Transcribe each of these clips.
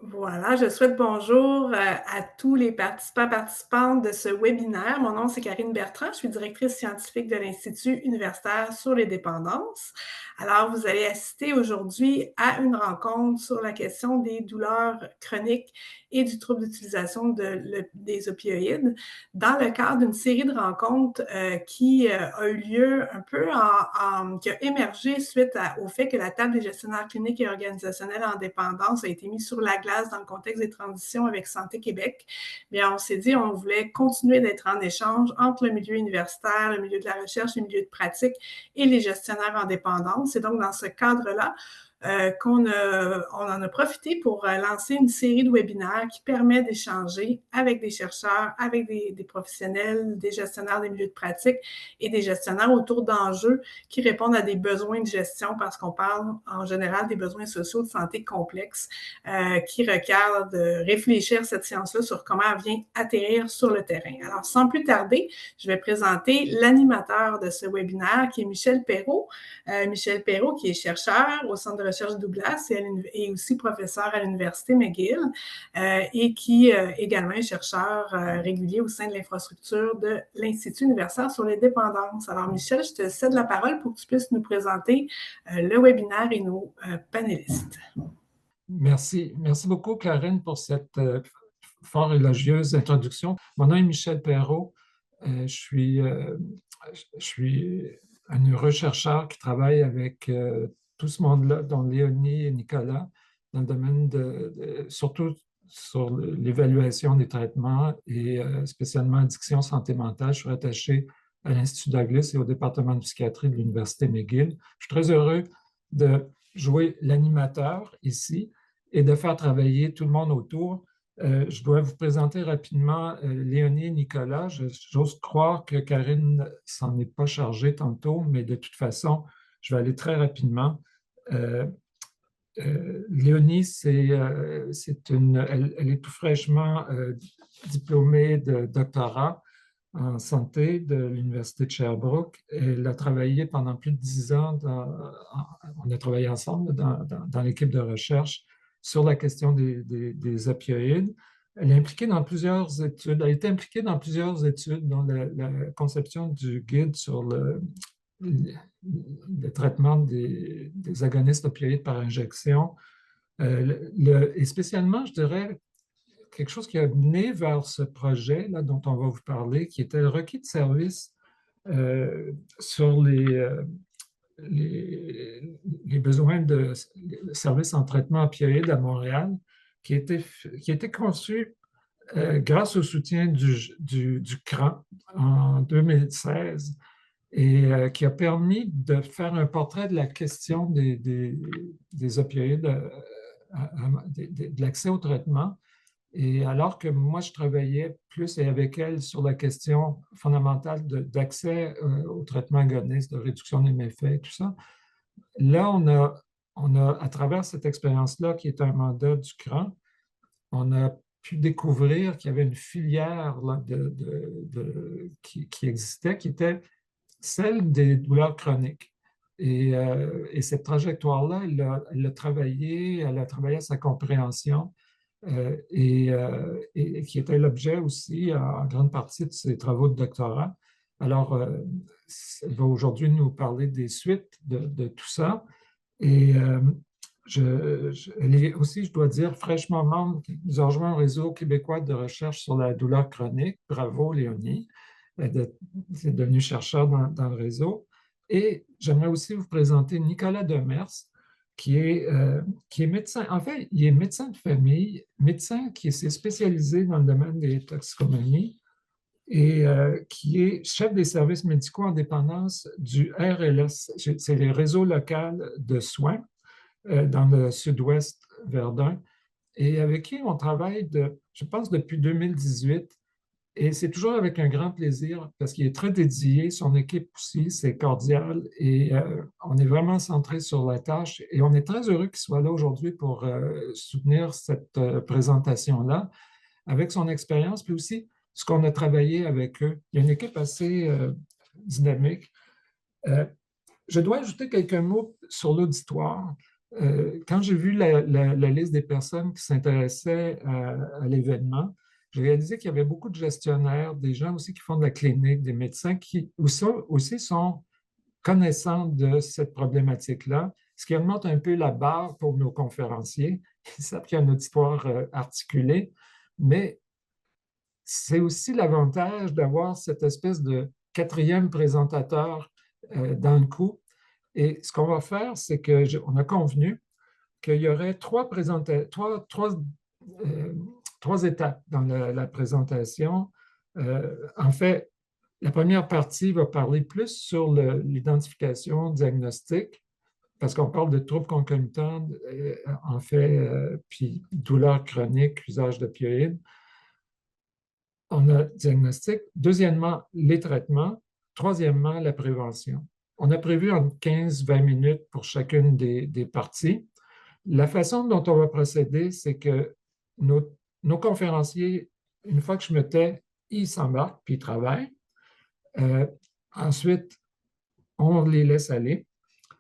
Voilà, je souhaite bonjour à tous les participantes de ce webinaire. Mon nom, c'est Karine Bertrand. Je suis directrice scientifique de l'Institut universitaire sur les dépendances. Alors, vous allez assister aujourd'hui à une rencontre sur la question des douleurs chroniques et du trouble d'utilisation des opioïdes dans le cadre d'une série de rencontres qui a eu lieu un peu qui a émergé suite au fait que la table des gestionnaires cliniques et organisationnels en dépendance a été mise sur la glace dans le contexte des transitions avec Santé Québec. Bien, on s'est dit on voulait continuer d'être en échange entre le milieu universitaire, le milieu de la recherche, le milieu de pratique et les gestionnaires en dépendance. Et donc, dans ce cadre-là, on en a profité pour lancer une série de webinaires qui permet d'échanger avec des chercheurs, avec des professionnels, des gestionnaires des milieux de pratique et des gestionnaires autour d'enjeux qui répondent à des besoins de gestion parce qu'on parle en général des besoins sociaux de santé complexes qui requièrent de réfléchir cette science-là sur comment elle vient atterrir sur le terrain. Alors, sans plus tarder, je vais présenter l'animateur de ce webinaire qui est Michel Perrault. Michel Perrault, qui est chercheur au Centre de recherche Douglas et aussi professeur à l'Université McGill et qui également est chercheur régulier au sein de l'infrastructure de l'Institut universitaire sur les dépendances. Alors, Michel, je te cède la parole pour que tu puisses nous présenter le webinaire et nos panélistes. Merci. Merci beaucoup, Karine, pour cette fort élogieuse introduction. Mon nom est Michel Perrault. Je suis un heureux chercheur qui travaille avec tout ce monde-là, dont Léonie et Nicolas, dans le domaine surtout sur l'évaluation des traitements et spécialement addiction, santé mentale. Je suis rattaché à l'Institut Douglas et au département de psychiatrie de l'Université McGill. Je suis très heureux de jouer l'animateur ici et de faire travailler tout le monde autour. Je dois vous présenter rapidement Léonie et Nicolas. J'ose croire que Karine s'en est pas chargée tantôt, mais de toute façon, je vais aller très rapidement. Léonie, elle est tout fraîchement diplômée de doctorat en santé de l'Université de Sherbrooke. Elle a travaillé pendant plus de 10 ans, on a travaillé ensemble dans l'équipe de recherche sur la question des opioïdes. Elle est impliquée dans plusieurs études, elle a été impliquée dans plusieurs études, dont la conception du guide sur le traitement des agonistes opioïdes par injection. Et spécialement, je dirais, quelque chose qui a mené vers ce projet là, dont on va vous parler, qui était le requis de service sur les besoins de services en traitement opioïde à Montréal, qui était conçu grâce au soutien du CRAN en 2016 et qui a permis de faire un portrait de la question des opioïdes, de l'accès au traitement. Et alors que moi, je travaillais plus et avec elle sur la question fondamentale d'accès au traitement agoniste, de réduction des méfaits, tout ça, là, à travers cette expérience-là, qui est un mandat du CRAN, on a pu découvrir qu'il y avait une filière là, qui existait, qui était celle des douleurs chroniques. Et cette trajectoire-là, elle a travaillé à sa compréhension et qui était l'objet aussi en grande partie de ses travaux de doctorat. Alors, elle va aujourd'hui nous parler des suites de tout ça. Et elle est aussi, je dois dire, fraîchement membre. Nous avons rejoint un réseau québécois de recherche sur la douleur chronique. Bravo, Léonie. C'est devenu chercheur dans le réseau. Et j'aimerais aussi vous présenter Nicolas Demers, qui est médecin. En fait, il est médecin de famille, médecin qui s'est spécialisé dans le domaine des toxicomanies et qui est chef des services médicaux en dépendance du RLS. C'est les réseaux locaux de soins dans le sud-ouest Verdun, et avec qui on travaille, je pense, depuis 2018. Et c'est toujours avec un grand plaisir parce qu'il est très dédié, son équipe aussi, c'est cordial et on est vraiment centré sur la tâche et on est très heureux qu'il soit là aujourd'hui pour soutenir cette présentation-là avec son expérience, puis aussi ce qu'on a travaillé avec eux. Il y a une équipe assez dynamique. Je dois ajouter quelques mots sur l'auditoire. quand j'ai vu la liste des personnes qui s'intéressaient à l'événement, j'ai réalisé qu'il y avait beaucoup de gestionnaires, des gens aussi qui font de la clinique, des médecins qui aussi sont connaissants de cette problématique-là, ce qui augmente un peu la barre pour nos conférenciers. Ils savent qu'il y a une auditoire articulée, mais c'est aussi l'avantage d'avoir cette espèce de quatrième présentateur dans le coup. Et ce qu'on va faire, c'est qu'on a convenu qu'il y aurait trois étapes dans la présentation. En fait, la première partie va parler plus sur l'identification diagnostique, parce qu'on parle de troubles concomitants, en fait, puis douleurs chroniques, usage d'opioïdes. On a diagnostic. Deuxièmement, les traitements. Troisièmement, la prévention. On a prévu entre 15-20 minutes pour chacune des parties. La façon dont on va procéder, c'est que nos conférenciers, une fois que je me tais, ils s'embarquent puis ils travaillent. Ensuite, on les laisse aller.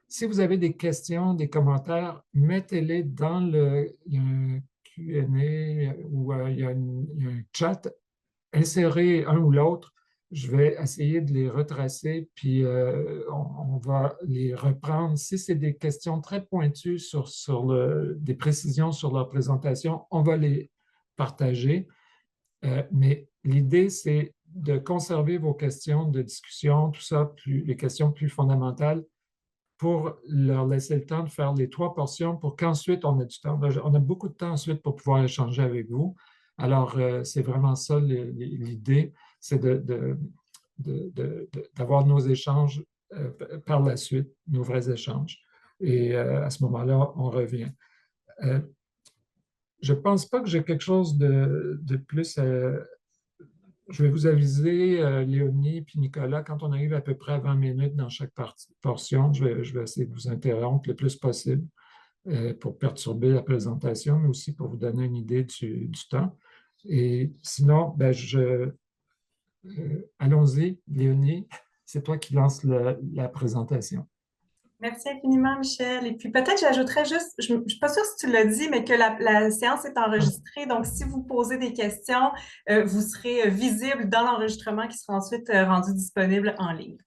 Si vous avez des questions, des commentaires, mettez-les dans il y a un Q&A ou il y a un chat. Insérez un ou l'autre. Je vais essayer de les retracer, puis on va les reprendre. Si c'est des questions très pointues des précisions sur leur présentation, on va les partager. Mais l'idée, c'est de conserver vos questions de discussion, tout ça, les questions plus fondamentales, pour leur laisser le temps de faire les trois portions pour qu'ensuite on ait du temps. On a beaucoup de temps ensuite pour pouvoir échanger avec vous. Alors, c'est vraiment ça l'idée, c'est d'avoir nos échanges par la suite, nos vrais échanges. Et à ce moment-là, on revient. Je ne pense pas que j'ai quelque chose de plus je vais vous aviser, Léonie et Nicolas, quand on arrive à peu près à 20 minutes dans chaque portion, je vais essayer de vous interrompre le plus possible pour perturber la présentation, mais aussi pour vous donner une idée du temps. Et sinon, ben, allons-y, Léonie, c'est toi qui lance la présentation. Merci infiniment, Michel. Et puis peut-être j'ajouterais juste, je ne suis pas sûre si tu l'as dit, mais que la séance est enregistrée. Donc, si vous posez des questions, vous serez visible dans l'enregistrement qui sera ensuite rendu disponible en ligne.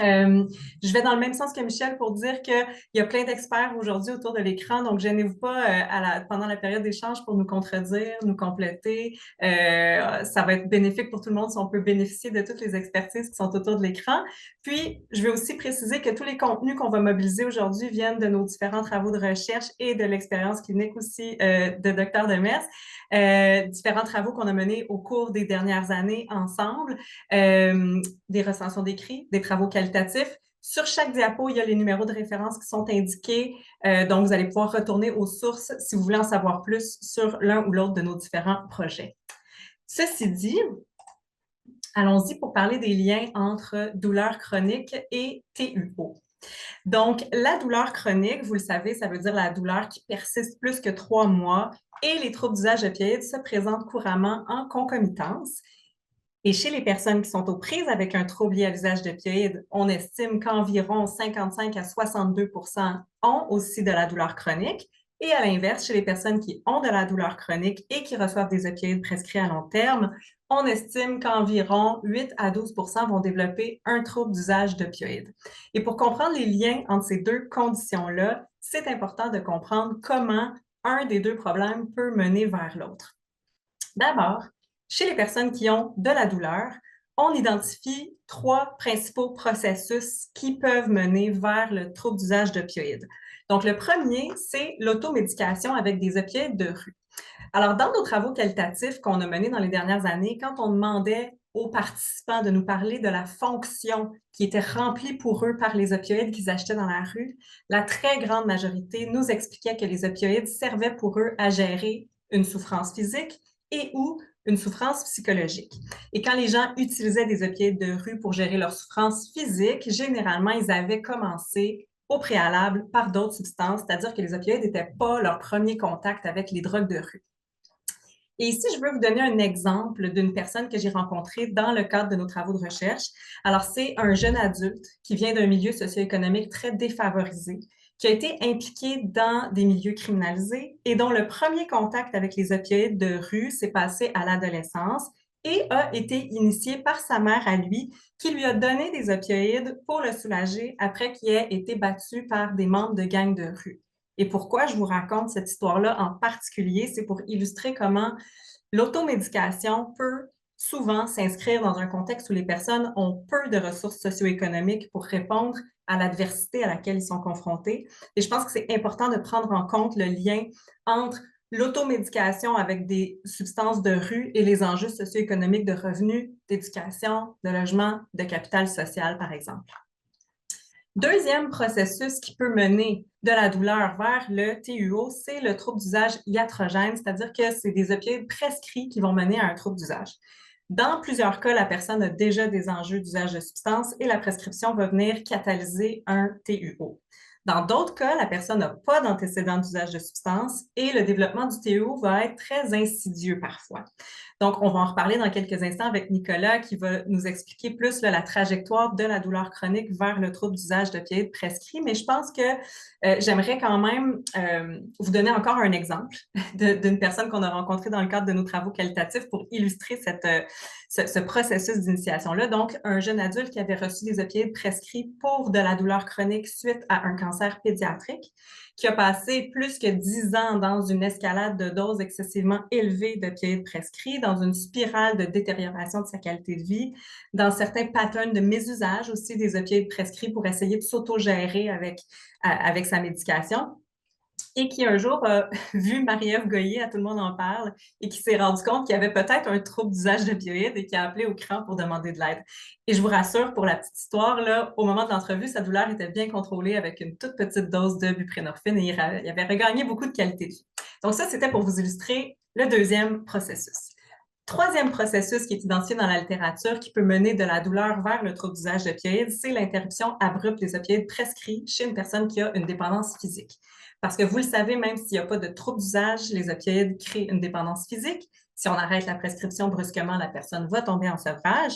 Je vais dans le même sens que Michel pour dire qu'il y a plein d'experts aujourd'hui autour de l'écran, donc gênez-vous pas pendant la période d'échange pour nous contredire, nous compléter. Ça va être bénéfique pour tout le monde si on peut bénéficier de toutes les expertises qui sont autour de l'écran. Puis, je vais aussi préciser que tous les contenus qu'on va mobiliser aujourd'hui viennent de nos différents travaux de recherche et de l'expérience clinique aussi de Dr Demers. Différents travaux qu'on a menés au cours des dernières années ensemble, des recensions d'écrits, des travaux qualitatifs. Sur chaque diapo, il y a les numéros de référence qui sont indiqués, donc vous allez pouvoir retourner aux sources si vous voulez en savoir plus sur l'un ou l'autre de nos différents projets. Ceci dit, allons-y pour parler des liens entre douleur chronique et TUO. Donc, la douleur chronique, vous le savez, ça veut dire la douleur qui persiste plus que 3 mois et les troubles d'usage d'opioïdes se présentent couramment en concomitance. Et chez les personnes qui sont aux prises avec un trouble lié à l'usage d'opioïdes, on estime qu'environ 55 à 62 ont aussi de la douleur chronique. Et à l'inverse, chez les personnes qui ont de la douleur chronique et qui reçoivent des opioïdes prescrits à long terme, on estime qu'environ 8 à 12 vont développer un trouble d'usage d'opioïdes. Et pour comprendre les liens entre ces deux conditions-là, c'est important de comprendre comment un des deux problèmes peut mener vers l'autre. D'abord, chez les personnes qui ont de la douleur, on identifie 3 principaux processus qui peuvent mener vers le trouble d'usage d'opioïdes. Donc, le premier, c'est l'automédication avec des opioïdes de rue. Alors, dans nos travaux qualitatifs qu'on a menés dans les dernières années, quand on demandait aux participants de nous parler de la fonction qui était remplie pour eux par les opioïdes qu'ils achetaient dans la rue, la très grande majorité nous expliquait que les opioïdes servaient pour eux à gérer une souffrance physique et ou une souffrance psychologique. Et quand les gens utilisaient des opioïdes de rue pour gérer leur souffrance physique, généralement, ils avaient commencé au préalable par d'autres substances, c'est-à-dire que les opioïdes n'étaient pas leur premier contact avec les drogues de rue. Et ici, je veux vous donner un exemple d'une personne que j'ai rencontrée dans le cadre de nos travaux de recherche. Alors, c'est un jeune adulte qui vient d'un milieu socio-économique très défavorisé, qui a été impliqué dans des milieux criminalisés et dont le premier contact avec les opioïdes de rue s'est passé à l'adolescence et a été initié par sa mère à lui, qui lui a donné des opioïdes pour le soulager après qu'il ait été battu par des membres de gangs de rue. Et pourquoi je vous raconte cette histoire-là en particulier, c'est pour illustrer comment l'automédication peut souvent s'inscrire dans un contexte où les personnes ont peu de ressources socio-économiques pour répondre à l'adversité à laquelle ils sont confrontés. Et je pense que c'est important de prendre en compte le lien entre l'automédication avec des substances de rue et les enjeux socio-économiques de revenus, d'éducation, de logement, de capital social, par exemple. Deuxième processus qui peut mener de la douleur vers le TUO, c'est le trouble d'usage iatrogène, c'est-à-dire que c'est des opioïdes prescrits qui vont mener à un trouble d'usage. Dans plusieurs cas, la personne a déjà des enjeux d'usage de substances et la prescription va venir catalyser un TUO. Dans d'autres cas, la personne n'a pas d'antécédent d'usage de substances et le développement du TUO va être très insidieux parfois. Donc, on va en reparler dans quelques instants avec Nicolas qui va nous expliquer plus la trajectoire de la douleur chronique vers le trouble d'usage d'opioïdes prescrits, mais je pense que j'aimerais quand même vous donner encore un exemple d'une personne qu'on a rencontrée dans le cadre de nos travaux qualitatifs pour illustrer ce processus d'initiation-là. Donc, un jeune adulte qui avait reçu des opioïdes prescrits pour de la douleur chronique suite à un cancer pédiatrique, qui a passé plus que 10 ans dans une escalade de doses excessivement élevées d'opioïdes prescrits, dans une spirale de détérioration de sa qualité de vie, dans certains patterns de mésusage aussi des opioïdes prescrits pour essayer de s'autogérer avec sa médication. Et qui un jour a vu Marie-Ève Goyer, à Tout le monde en parle, et qui s'est rendu compte qu'il y avait peut-être un trouble d'usage d'opioïdes et qui a appelé au CRAN pour demander de l'aide. Et je vous rassure, pour la petite histoire, là, au moment de l'entrevue, sa douleur était bien contrôlée avec une toute petite dose de buprenorphine et il avait regagné beaucoup de qualité de vie. Donc ça, c'était pour vous illustrer le deuxième processus. Troisième processus qui est identifié dans la littérature qui peut mener de la douleur vers le trouble d'usage d'opioïdes, c'est l'interruption abrupte des opioïdes prescrits chez une personne qui a une dépendance physique. Parce que vous le savez, même s'il n'y a pas de trouble d'usage, les opioïdes créent une dépendance physique. Si on arrête la prescription brusquement, la personne va tomber en sevrage.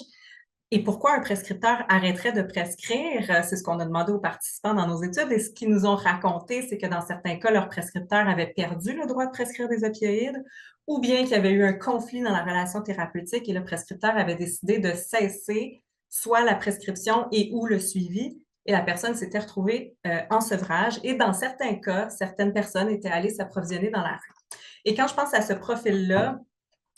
Et pourquoi un prescripteur arrêterait de prescrire? C'est ce qu'on a demandé aux participants dans nos études. Et ce qu'ils nous ont raconté, c'est que dans certains cas, leur prescripteur avait perdu le droit de prescrire des opioïdes ou bien qu'il y avait eu un conflit dans la relation thérapeutique et le prescripteur avait décidé de cesser soit la prescription et ou le suivi. Et la personne s'était retrouvée en sevrage. Et dans certains cas, certaines personnes étaient allées s'approvisionner dans la rue. Et quand je pense à ce profil-là,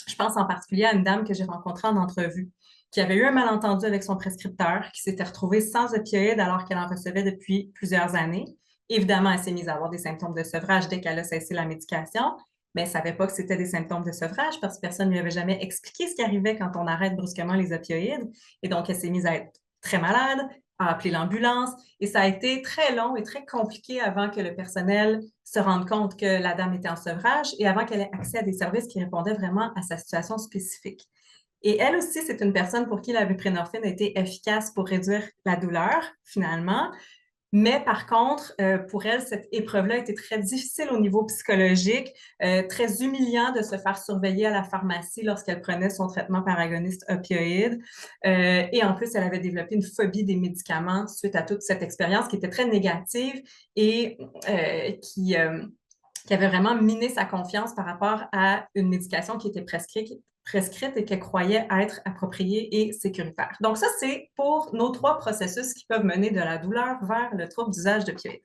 je pense en particulier à une dame que j'ai rencontrée en entrevue, qui avait eu un malentendu avec son prescripteur, qui s'était retrouvée sans opioïdes alors qu'elle en recevait depuis plusieurs années. Évidemment, elle s'est mise à avoir des symptômes de sevrage dès qu'elle a cessé la médication, mais elle ne savait pas que c'était des symptômes de sevrage parce que personne ne lui avait jamais expliqué ce qui arrivait quand on arrête brusquement les opioïdes. Et donc, elle s'est mise à être très malade, a appelé l'ambulance et ça a été très long et très compliqué avant que le personnel se rende compte que la dame était en sevrage et avant qu'elle ait accès à des services qui répondaient vraiment à sa situation spécifique. Et elle aussi, c'est une personne pour qui la buprenorphine a été efficace pour réduire la douleur, finalement. Mais par contre, pour elle, cette épreuve-là était très difficile au niveau psychologique, très humiliant de se faire surveiller à la pharmacie lorsqu'elle prenait son traitement par agoniste opioïde. Et en plus, elle avait développé une phobie des médicaments suite à toute cette expérience qui était très négative et qui avait vraiment miné sa confiance par rapport à une médication qui était prescrite et qu'elle croyait être appropriée et sécuritaire. Donc ça, c'est pour nos trois processus qui peuvent mener de la douleur vers le trouble d'usage d'opioïdes.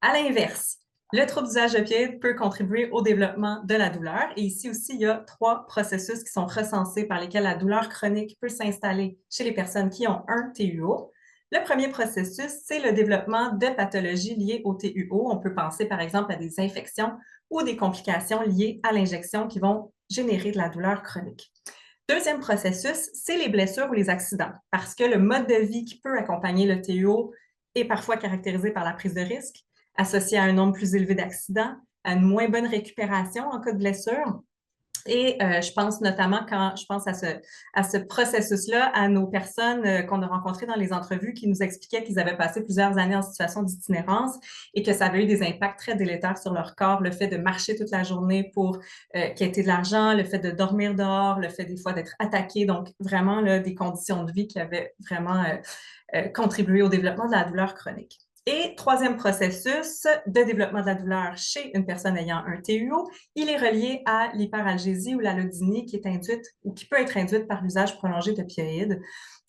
À l'inverse, le trouble d'usage d'opioïdes peut contribuer au développement de la douleur. Et ici aussi, il y a trois processus qui sont recensés par lesquels la douleur chronique peut s'installer chez les personnes qui ont un TUO. Le premier processus, c'est le développement de pathologies liées au TUO. On peut penser par exemple à des infections ou des complications liées à l'injection qui vont générer de la douleur chronique. Deuxième processus, c'est les blessures ou les accidents, parce que le mode de vie qui peut accompagner le TUO est parfois caractérisé par la prise de risque, associé à un nombre plus élevé d'accidents, à une moins bonne récupération en cas de blessure. Et je pense notamment quand je pense à ce processus-là, à nos personnes qu'on a rencontrées dans les entrevues qui nous expliquaient qu'ils avaient passé plusieurs années en situation d'itinérance et que ça avait eu des impacts très délétères sur leur corps, le fait de marcher toute la journée pour quêter de l'argent, le fait de dormir dehors, le fait des fois d'être attaqué, donc vraiment là, des conditions de vie qui avaient vraiment contribué au développement de la douleur chronique. Et troisième processus de développement de la douleur chez une personne ayant un TUO, il est relié à l'hyperalgésie ou l'allodynie qui est induite ou qui peut être induite par l'usage prolongé d'opioïdes.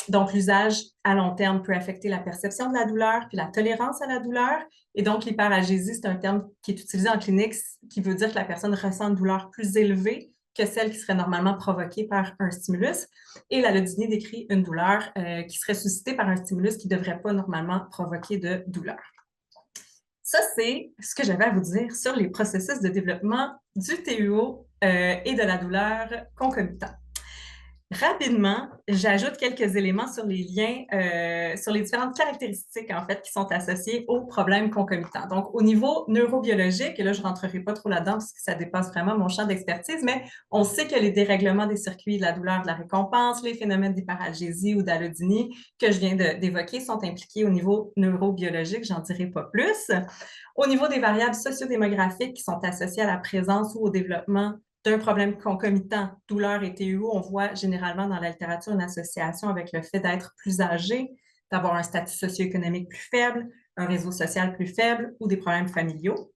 Donc, l'usage à long terme peut affecter la perception de la douleur puis la tolérance à la douleur. Et donc, l'hyperalgésie, c'est un terme qui est utilisé en clinique qui veut dire que la personne ressent une douleur plus élevée que celle qui serait normalement provoquée par un stimulus. Et l'allodynie décrit une douleur qui serait suscitée par un stimulus qui ne devrait pas normalement provoquer de douleur. Ça, c'est ce que j'avais à vous dire sur les processus de développement du TUO et de la douleur concomitant. Rapidement, j'ajoute quelques éléments sur les liens, sur les différentes caractéristiques, en fait, qui sont associées aux problèmes concomitants. Donc, au niveau neurobiologique, et là, je ne rentrerai pas trop là-dedans parce que ça dépasse vraiment mon champ d'expertise, mais on sait que les dérèglements des circuits de la douleur, de la récompense, les phénomènes d'hyperalgésie ou d'allodynie que je viens d'évoquer sont impliqués au niveau neurobiologique, j'en dirai pas plus. Au niveau des variables sociodémographiques qui sont associées à la présence ou au développement d'un problème concomitant, douleur et TUO, on voit généralement dans la littérature une association avec le fait d'être plus âgé, d'avoir un statut socio-économique plus faible, un réseau social plus faible ou des problèmes familiaux.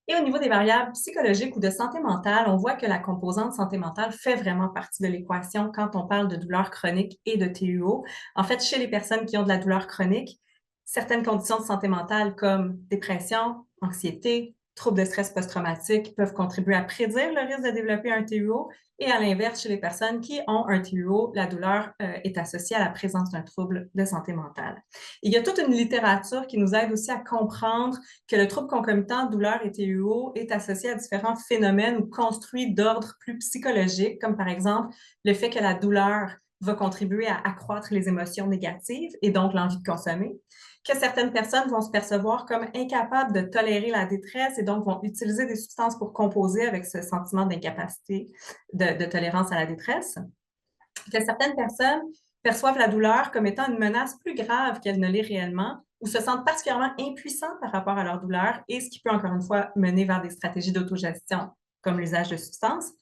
Et au niveau des variables psychologiques ou de santé mentale, on voit que la composante santé mentale fait vraiment partie de l'équation quand on parle de douleur chronique et de TUO. En fait, chez les personnes qui ont de la douleur chronique, certaines conditions de santé mentale comme dépression, anxiété, troubles de stress post-traumatique peuvent contribuer à prédire le risque de développer un TUO. Et à l'inverse, chez les personnes qui ont un TUO, la douleur est associée à la présence d'un trouble de santé mentale. Il y a toute une littérature qui nous aide aussi à comprendre que le trouble concomitant douleur et TUO est associé à différents phénomènes ou construits d'ordre plus psychologique, comme par exemple le fait que la douleur va contribuer à accroître les émotions négatives et donc l'envie de consommer, que certaines personnes vont se percevoir comme incapables de tolérer la détresse et donc vont utiliser des substances pour composer avec ce sentiment d'incapacité de tolérance à la détresse, que certaines personnes perçoivent la douleur comme étant une menace plus grave qu'elle ne l'est réellement ou se sentent particulièrement impuissants par rapport à leur douleur et ce qui peut encore une fois mener vers des stratégies d'autogestion comme l'usage de substances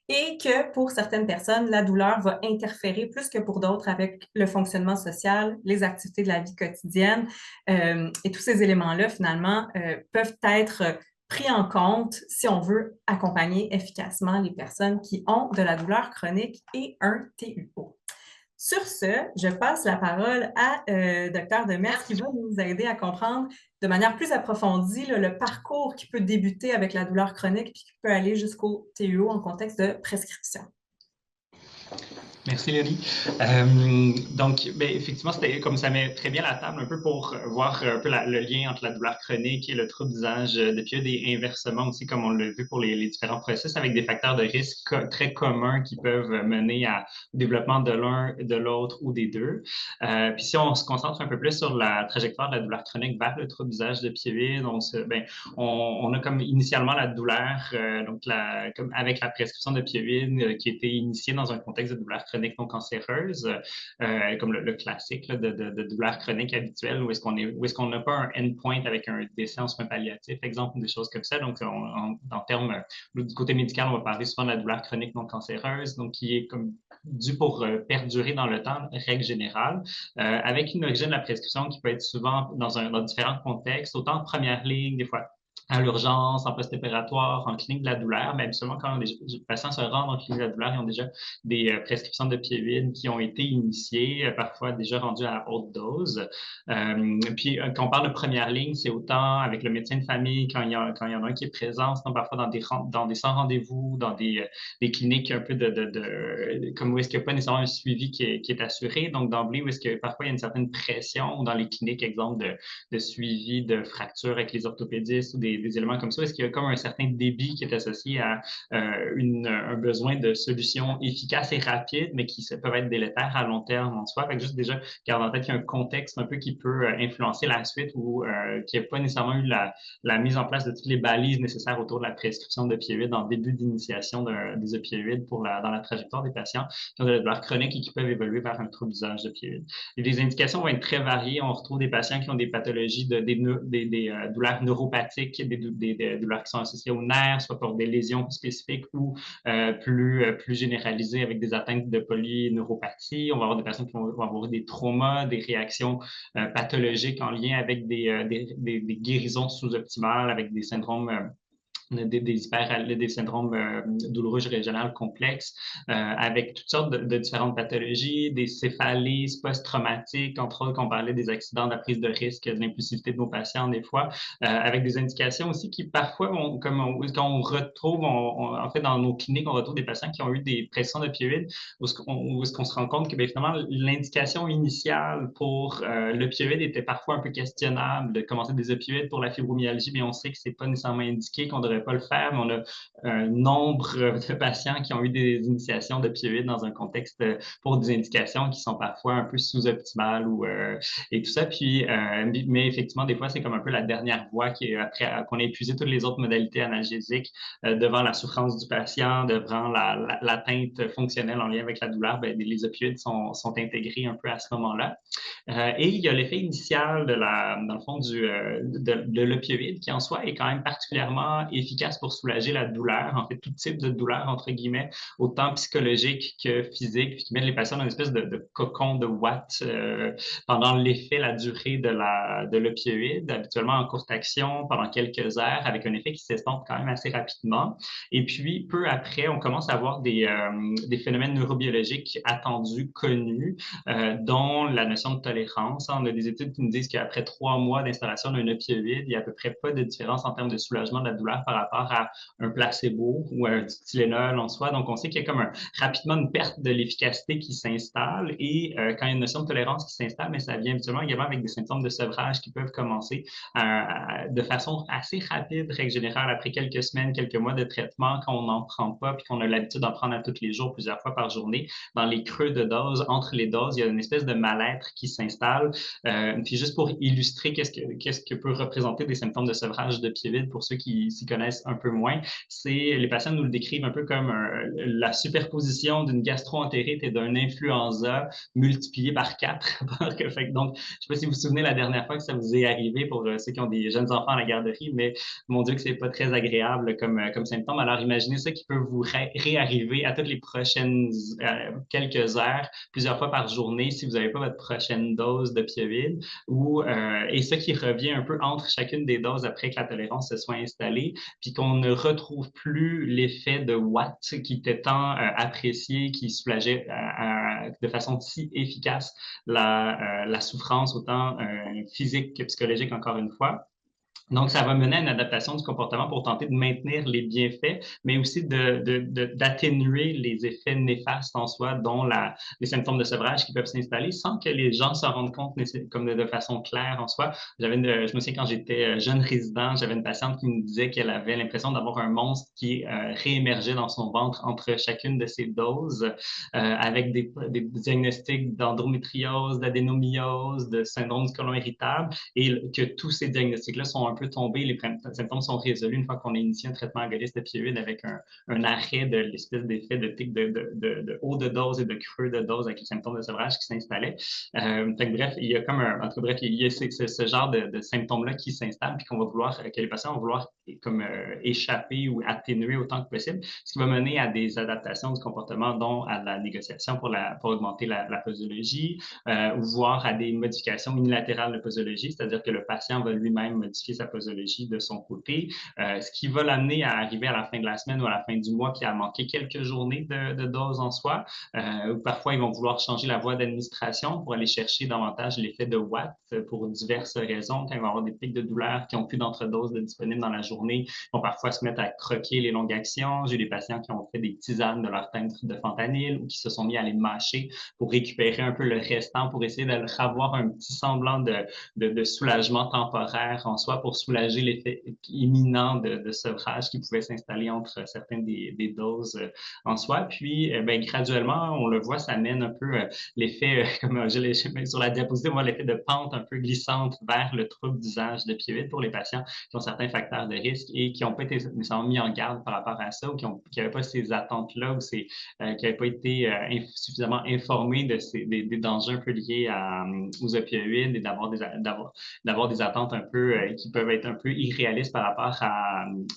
et que pour certaines personnes, la douleur va interférer plus que pour d'autres avec le fonctionnement social, les activités de la vie quotidienne. Et tous ces éléments-là, finalement, peuvent être pris en compte si on veut accompagner efficacement les personnes qui ont de la douleur chronique et un TUO. Sur ce, je passe la parole à Dr Demers qui va nous aider à comprendre de manière plus approfondie le parcours qui peut débuter avec la douleur chronique puis qui peut aller jusqu'au TUO en contexte de prescription. Merci, Léonie. Donc, effectivement, c'était comme ça met très bien la table un peu pour voir un peu le lien entre la douleur chronique et le trouble d'usage d'opioïdes et inversement aussi, comme on l'a vu pour les différents processus, avec des facteurs de risque très communs qui peuvent mener au développement de l'un, de l'autre ou des deux. Puis si on se concentre un peu plus sur la trajectoire de la douleur chronique vers le trouble d'usage d'opioïdes, on a comme initialement la douleur, comme avec la prescription d'opioïdes qui était initiée dans un contexte de douleur chronique non cancéreuse, comme le classique là, de douleur chronique habituelle, où est-ce qu'on n'a pas un endpoint avec un décès en soins palliatifs, exemple, ou des choses comme ça. Donc, en termes du côté médical, on va parler souvent de la douleur chronique non cancéreuse, donc qui est comme dû pour perdurer dans le temps, règle générale, avec une origine de la prescription qui peut être souvent dans différents contextes, autant en première ligne, des fois à l'urgence, en post-opératoire, en clinique de la douleur, mais habituellement, quand les patients se rendent en clinique de la douleur, ils ont déjà des prescriptions d'opioïdes qui ont été initiées, parfois déjà rendues à haute dose. Puis, quand on parle de première ligne, c'est autant avec le médecin de famille, quand il y en a un qui est présent, sinon parfois dans des sans rendez-vous, dans des cliniques un peu comme où est-ce qu'il n'y a pas nécessairement un suivi qui est assuré. Donc, d'emblée, où est-ce que parfois il y a une certaine pression, ou dans les cliniques, exemple, de suivi de fractures avec les orthopédistes ou des éléments comme ça, est-ce qu'il y a comme un certain débit qui est associé à un besoin de solutions efficaces et rapides, mais qui peuvent être délétères à long terme en soi. Fait que juste déjà garder en tête qu'il y a un contexte un peu qui peut influencer la suite ou qui n'a pas nécessairement eu la mise en place de toutes les balises nécessaires autour de la prescription d'opioïdes en début d'initiation des opioïdes dans la trajectoire des patients qui ont de la douleur chronique et qui peuvent évoluer vers un trouble d'usage d'opioïdes. Et les indications vont être très variées. On retrouve des patients qui ont des pathologies, des douleurs neuropathiques c'est des douleurs qui sont associées aux nerfs, soit pour des lésions spécifiques ou plus généralisées avec des atteintes de polyneuropathie. On va avoir des personnes qui vont avoir des traumas, des réactions pathologiques en lien avec des guérisons sous-optimales, avec des syndromes des syndromes douloureux régionaux complexes, avec toutes sortes de différentes pathologies, des céphalées post-traumatiques, entre autres, on parlait des accidents, de la prise de risque, de l'impulsivité de nos patients, des fois, avec des indications aussi qui, parfois, quand on retrouve, en fait, dans nos cliniques, on retrouve des patients qui ont eu des pressions d'opioïdes, où est-ce qu'on se rend compte que, bien, finalement, l'indication initiale pour l'opioïde était parfois un peu questionnable, de commencer des opioïdes pour la fibromyalgie, mais on sait que c'est pas nécessairement indiqué, qu'on devrait pas le faire, mais on a un nombre de patients qui ont eu des initiations d'opioïdes dans un contexte pour des indications qui sont parfois un peu sous-optimales et tout ça. Puis, mais effectivement, des fois, c'est comme un peu la dernière voie après qu'on a épuisé toutes les autres modalités analgésiques devant la souffrance du patient, devant l'atteinte fonctionnelle en lien avec la douleur, bien, les opioïdes sont intégrés un peu à ce moment-là. Et il y a l'effet initial dans le fond, de l'opioïde qui en soi est quand même particulièrement efficace pour soulager la douleur, en fait, tout type de douleur, entre guillemets, autant psychologique que physique, puis qui mettent les patients dans une espèce de cocon de Watt pendant l'effet, la durée de l'opioïde, habituellement en courte action, pendant quelques heures, avec un effet qui s'estompe quand même assez rapidement. Et puis, peu après, on commence à avoir des phénomènes neurobiologiques attendus, connus, dont la notion de tolérance. On a des études qui nous disent qu'après 3 mois d'installation d'un opioïde, il n'y a à peu près pas de différence en termes de soulagement de la douleur par rapport à un placebo ou à du Tylenol en soi. Donc, on sait qu'il y a comme rapidement une perte de l'efficacité qui s'installe et quand il y a une notion de tolérance qui s'installe, mais ça vient habituellement également avec des symptômes de sevrage qui peuvent commencer de façon assez rapide, règle générale, après quelques semaines, quelques mois de traitement, quand on n'en prend pas puis qu'on a l'habitude d'en prendre à tous les jours, plusieurs fois par journée. Dans les creux de dose, entre les doses, il y a une espèce de mal-être qui s'installe. Puis juste pour illustrer qu'est-ce que peut représenter des symptômes de sevrage d'opioïdes pour ceux qui s'y connaissent un peu moins, les patients nous le décrivent un peu comme la superposition d'une gastro-entérite et d'un influenza multiplié par 4. Donc, je ne sais pas si vous vous souvenez la dernière fois que ça vous est arrivé pour ceux qui ont des jeunes enfants à la garderie, mais mon Dieu que c'est pas très agréable comme symptôme. Alors, imaginez ça qui peut vous réarriver à toutes les prochaines quelques heures, plusieurs fois par journée, si vous n'avez pas votre prochaine dose d'opioïde, et ça qui revient un peu entre chacune des doses après que la tolérance se soit installée, puis qu'on ne retrouve plus l'effet de Watt qui était tant apprécié, qui soulageait de façon si efficace la souffrance, autant physique que psychologique, encore une fois. Donc, ça va mener à une adaptation du comportement pour tenter de maintenir les bienfaits, mais aussi d'atténuer les effets néfastes en soi, dont les symptômes de sevrage qui peuvent s'installer sans que les gens s'en rendent compte comme de façon claire en soi. Je me souviens quand j'étais jeune résident, j'avais une patiente qui me disait qu'elle avait l'impression d'avoir un monstre qui réémergeait dans son ventre entre chacune de ses doses, avec des diagnostics d'endométriose, d'adénomyose, de syndrome du côlon irritable, et que tous ces diagnostics-là sont un peu tombés, les symptômes sont résolus une fois qu'on a initié un traitement agoniste opioïde avec un arrêt de l'espèce d'effet de pic de haut de dose et de creux de dose avec les symptômes de sevrage qui s'installaient. Bref, il y a comme il y a ce genre de symptômes-là qui s'installent puis que les patients vont vouloir comme échapper ou atténuer autant que possible, ce qui va mener à des adaptations du comportement, dont à la négociation pour augmenter la posologie, voire à des modifications unilatérales de posologie, c'est-à-dire que le patient va lui-même modifier sa posologie de son côté, ce qui va l'amener à arriver à la fin de la semaine ou à la fin du mois puis à manquer quelques journées de dose en soi. Parfois, ils vont vouloir changer la voie d'administration pour aller chercher davantage l'effet de Watt pour diverses raisons. Quand ils vont avoir des pics de douleur qui n'ont plus d'entredose disponibles dans la journée, ils vont parfois se mettre à croquer les longues actions. J'ai des patients qui ont fait des tisanes de leur teinte de fentanyl ou qui se sont mis à les mâcher pour récupérer un peu le restant, pour essayer d'avoir un petit semblant de soulagement temporaire en soi, pour soulager l'effet imminent de sevrage qui pouvait s'installer entre certaines des doses en soi. Puis, graduellement, on le voit, ça mène un peu l'effet, comme je l'ai sur la diapositive, on voit l'effet de pente un peu glissante vers le trouble d'usage d'opioïdes pour les patients qui ont certains facteurs de risque et qui n'ont pas été nécessairement mis en garde par rapport à ça, ou qui n'avaient pas ces attentes-là, ou qui n'avaient pas été suffisamment informés des dangers un peu liés aux opioïdes, et d'avoir des attentes un peu qui peuvent être un peu irréalistes par rapport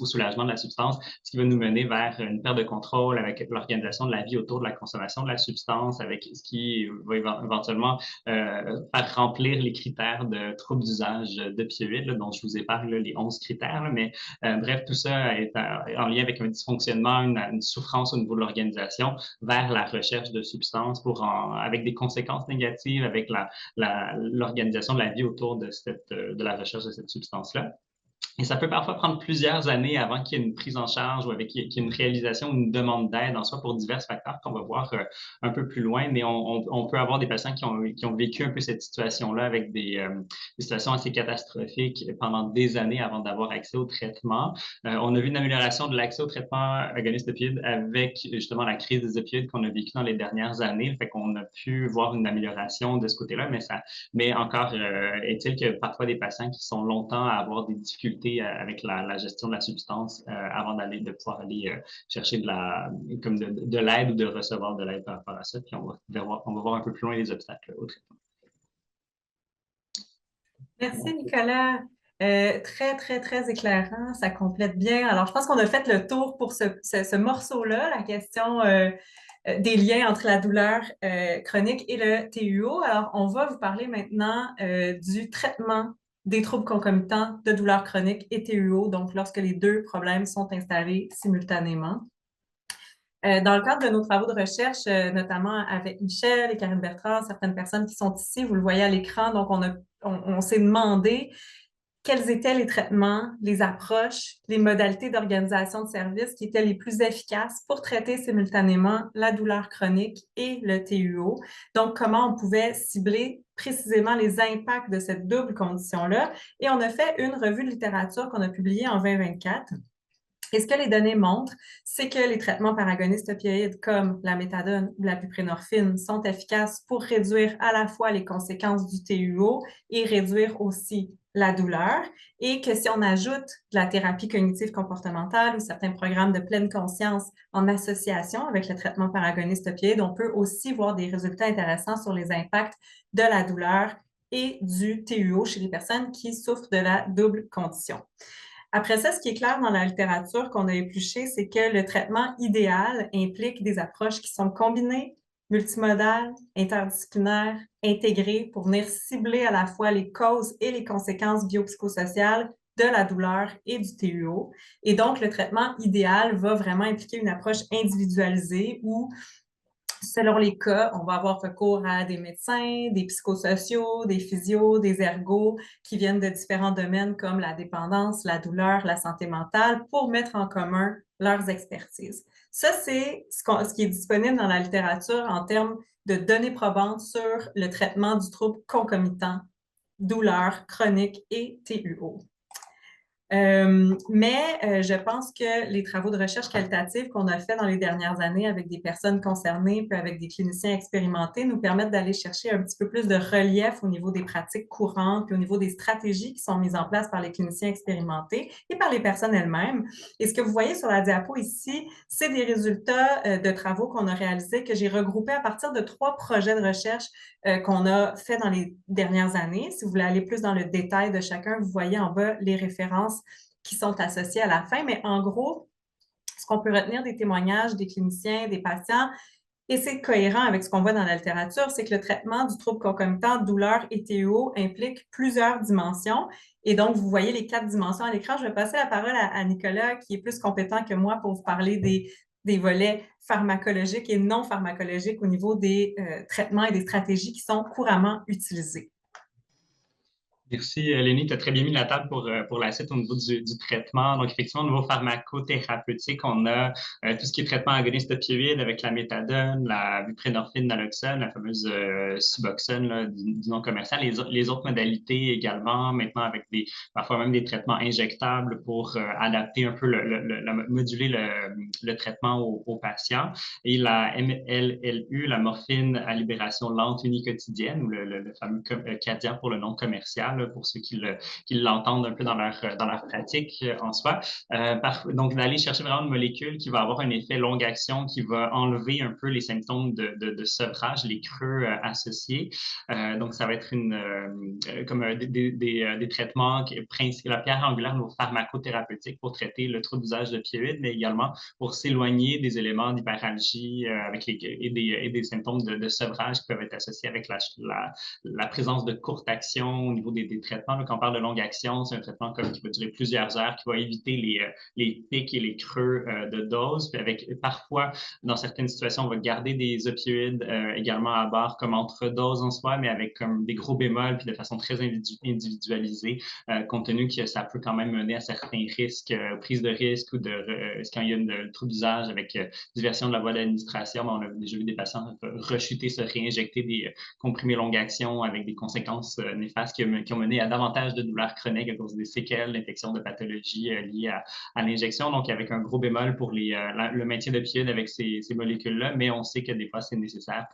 au soulagement de la substance, ce qui va nous mener vers une perte de contrôle avec l'organisation de la vie autour de la consommation de la substance, avec ce qui va éventuellement faire remplir les critères de troubles d'usage d'opioïdes, dont je vous épargne les 11 critères, là, mais bref, tout ça est en lien avec un dysfonctionnement, une souffrance au niveau de l'organisation vers la recherche de substances avec des conséquences négatives, avec l'organisation de la vie autour de la recherche de cette substance-là. Et ça peut parfois prendre plusieurs années avant qu'il y ait une prise en charge ou qu'il y ait une réalisation ou une demande d'aide, en soi pour divers facteurs qu'on va voir un peu plus loin. Mais on peut avoir des patients qui ont vécu un peu cette situation-là avec des situations assez catastrophiques pendant des années avant d'avoir accès au traitement. On a vu une amélioration de l'accès au traitement agoniste opioïde avec justement la crise des opioïdes qu'on a vécue dans les dernières années. Fait qu'on a pu voir une amélioration de ce côté-là, mais encore est-il que parfois des patients qui sont longtemps à avoir des difficultés avec la gestion de la substance avant de pouvoir aller chercher de l'aide ou de recevoir de l'aide par rapport à ça. Puis on va voir un peu plus loin les obstacles au traitement. Merci, Nicolas. Très, très, très éclairant. Ça complète bien. Alors, je pense qu'on a fait le tour pour ce morceau-là, la question des liens entre la douleur chronique et le TUO. Alors, on va vous parler maintenant du traitement des troubles concomitants de douleur chronique et TUO, donc lorsque les deux problèmes sont installés simultanément. Dans le cadre de nos travaux de recherche, notamment avec Michel et Karine Bertrand, certaines personnes qui sont ici, vous le voyez à l'écran, donc on s'est demandé quels étaient les traitements, les approches, les modalités d'organisation de services qui étaient les plus efficaces pour traiter simultanément la douleur chronique et le TUO. Donc, comment on pouvait cibler précisément les impacts de cette double condition-là. Et on a fait une revue de littérature qu'on a publiée en 2024. Et ce que les données montrent, c'est que les traitements par agonistes opioïdes comme la méthadone ou la buprenorphine sont efficaces pour réduire à la fois les conséquences du TUO et réduire aussi la douleur, et que si on ajoute de la thérapie cognitive comportementale ou certains programmes de pleine conscience en association avec le traitement par agoniste opioïde, on peut aussi voir des résultats intéressants sur les impacts de la douleur et du TUO chez les personnes qui souffrent de la double condition. Après ça, ce qui est clair dans la littérature qu'on a épluché, c'est que le traitement idéal implique des approches qui sont combinées, multimodales, interdisciplinaires, intégrées pour venir cibler à la fois les causes et les conséquences biopsychosociales de la douleur et du TUO. Et donc, le traitement idéal va vraiment impliquer une approche individualisée où selon les cas, on va avoir recours à des médecins, des psychosociaux, des physios, des ergos qui viennent de différents domaines comme la dépendance, la douleur, la santé mentale pour mettre en commun leurs expertises. Ça, c'est ce qui est disponible dans la littérature en termes de données probantes sur le traitement du trouble concomitant, douleur chronique et TUO. Mais je pense que les travaux de recherche qualitative qu'on a fait dans les dernières années avec des personnes concernées puis avec des cliniciens expérimentés nous permettent d'aller chercher un petit peu plus de relief au niveau des pratiques courantes puis au niveau des stratégies qui sont mises en place par les cliniciens expérimentés et par les personnes elles-mêmes. Et ce que vous voyez sur la diapo ici, c'est des résultats de travaux qu'on a réalisés que j'ai regroupés à partir de 3 projets de recherche qu'on a fait dans les dernières années. Si vous voulez aller plus dans le détail de chacun, vous voyez en bas les références qui sont associées à la fin. Mais en gros, ce qu'on peut retenir des témoignages des cliniciens, des patients, et c'est cohérent avec ce qu'on voit dans la littérature, c'est que le traitement du trouble concomitant, douleur et TUO implique plusieurs dimensions. Et donc, vous voyez les 4 dimensions à l'écran. Je vais passer la parole à Nicolas, qui est plus compétent que moi pour vous parler des volets pharmacologiques et non pharmacologiques au niveau des traitements et des stratégies qui sont couramment utilisées. Merci, Lénie. Tu as très bien mis la table pour la suite au niveau du traitement. Donc, effectivement, au niveau pharmacothérapeutique, on a tout ce qui est traitement agoniste opioïde avec la méthadone, la buprenorphine, naloxone, la fameuse Suboxone là, du nom commercial, les autres modalités également, maintenant avec parfois même des traitements injectables pour adapter un peu, moduler le traitement aux patients. Et la MLLU, la morphine à libération lente uniquotidienne, ou le fameux Cadian pour le nom commercial, là, pour ceux qui l'entendent un peu dans leur pratique en soi. Donc, d'aller chercher vraiment une molécule qui va avoir un effet longue action, qui va enlever un peu les symptômes de sevrage, les creux associés. Donc, ça va être comme des traitements, la pierre angulaire de nos pharmacothérapeutiques pour traiter le trouble d'usage d'opioïdes, mais également pour s'éloigner des éléments d'hyperalgie et des symptômes de sevrage qui peuvent être associés avec la présence de courte action au niveau des traitements. Là, quand on parle de longue action, c'est un traitement qui va durer plusieurs heures, qui va éviter les pics et les creux de dose. Puis parfois, dans certaines situations, on va garder des opioïdes également à bord comme entre-dose en soi, mais avec comme des gros bémols puis de façon très individualisée, compte tenu que ça peut quand même mener à certains risques, prise de risque ou quand il y a un trouble d'usage avec diversion de la voie d'administration. On a déjà vu des patients rechuter, se réinjecter des comprimés longue action avec des conséquences néfastes qui ont mené à davantage de douleurs chroniques à cause des séquelles, d'infections, de pathologies liées à l'injection. Donc, avec un gros bémol pour le maintien d'opioïdes avec ces molécules-là, mais on sait que des fois, c'est nécessaire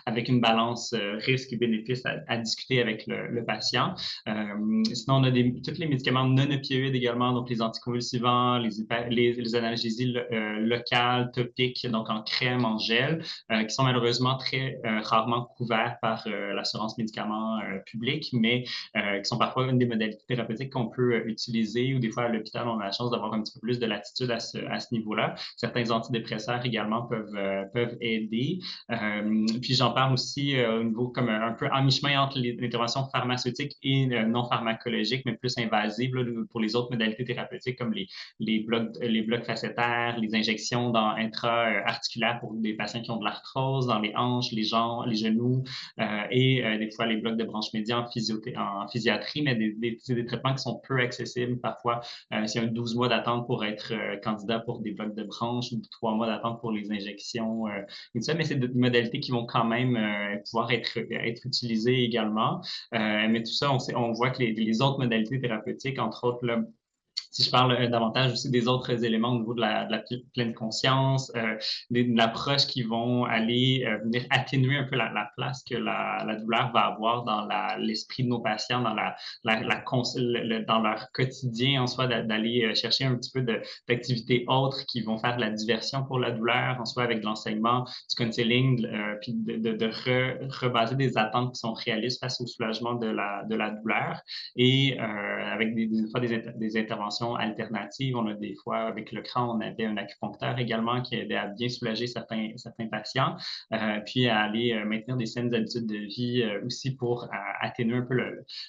avec une balance risque-bénéfice à discuter avec le patient. Sinon, on a tous les médicaments non-opioïdes également, donc les anticonvulsivants, les analgésies locales, topiques, donc en crème, en gel, qui sont malheureusement très rarement couverts par l'assurance médicaments publique, mais qui sont parfois une des modalités thérapeutiques qu'on peut utiliser, ou des fois à l'hôpital, on a la chance d'avoir un petit peu plus de latitude à ce niveau-là. Certains antidépresseurs également peuvent aider. Puis j'en parle aussi au niveau comme un peu en mi-chemin entre l'intervention pharmaceutique et non pharmacologique, mais plus invasive là, pour les autres modalités thérapeutiques comme les blocs facétaires, les injections intra-articulaires pour des patients qui ont de l'arthrose dans les hanches, les jambes, les genoux, et des fois les blocs de branche médiane en physiatrie, mais c'est des traitements qui sont peu accessibles. Parfois, c'est un 12 mois d'attente pour être candidat pour des blocs de branche ou 3 mois d'attente pour les injections, et tout ça, mais c'est des modalités qui vont quand même pouvoir être utilisées également. Mais tout ça, on voit que les autres modalités thérapeutiques, entre autres, là, si je parle davantage aussi des autres éléments au niveau de la pleine conscience, de l'approche qui vont aller venir atténuer un peu la place que la douleur va avoir dans l'esprit de nos patients, dans dans leur quotidien en soi, d'aller chercher un petit peu d'activités autres qui vont faire de la diversion pour la douleur, en soi avec de l'enseignement, du counseling, puis de rebaser des attentes qui sont réalistes face au soulagement de la douleur, et avec des fois des interventions alternatives. On a des fois, avec le cran, on avait un acupuncteur également qui aidait à bien soulager certains patients, puis à aller maintenir des saines habitudes de vie aussi pour atténuer un peu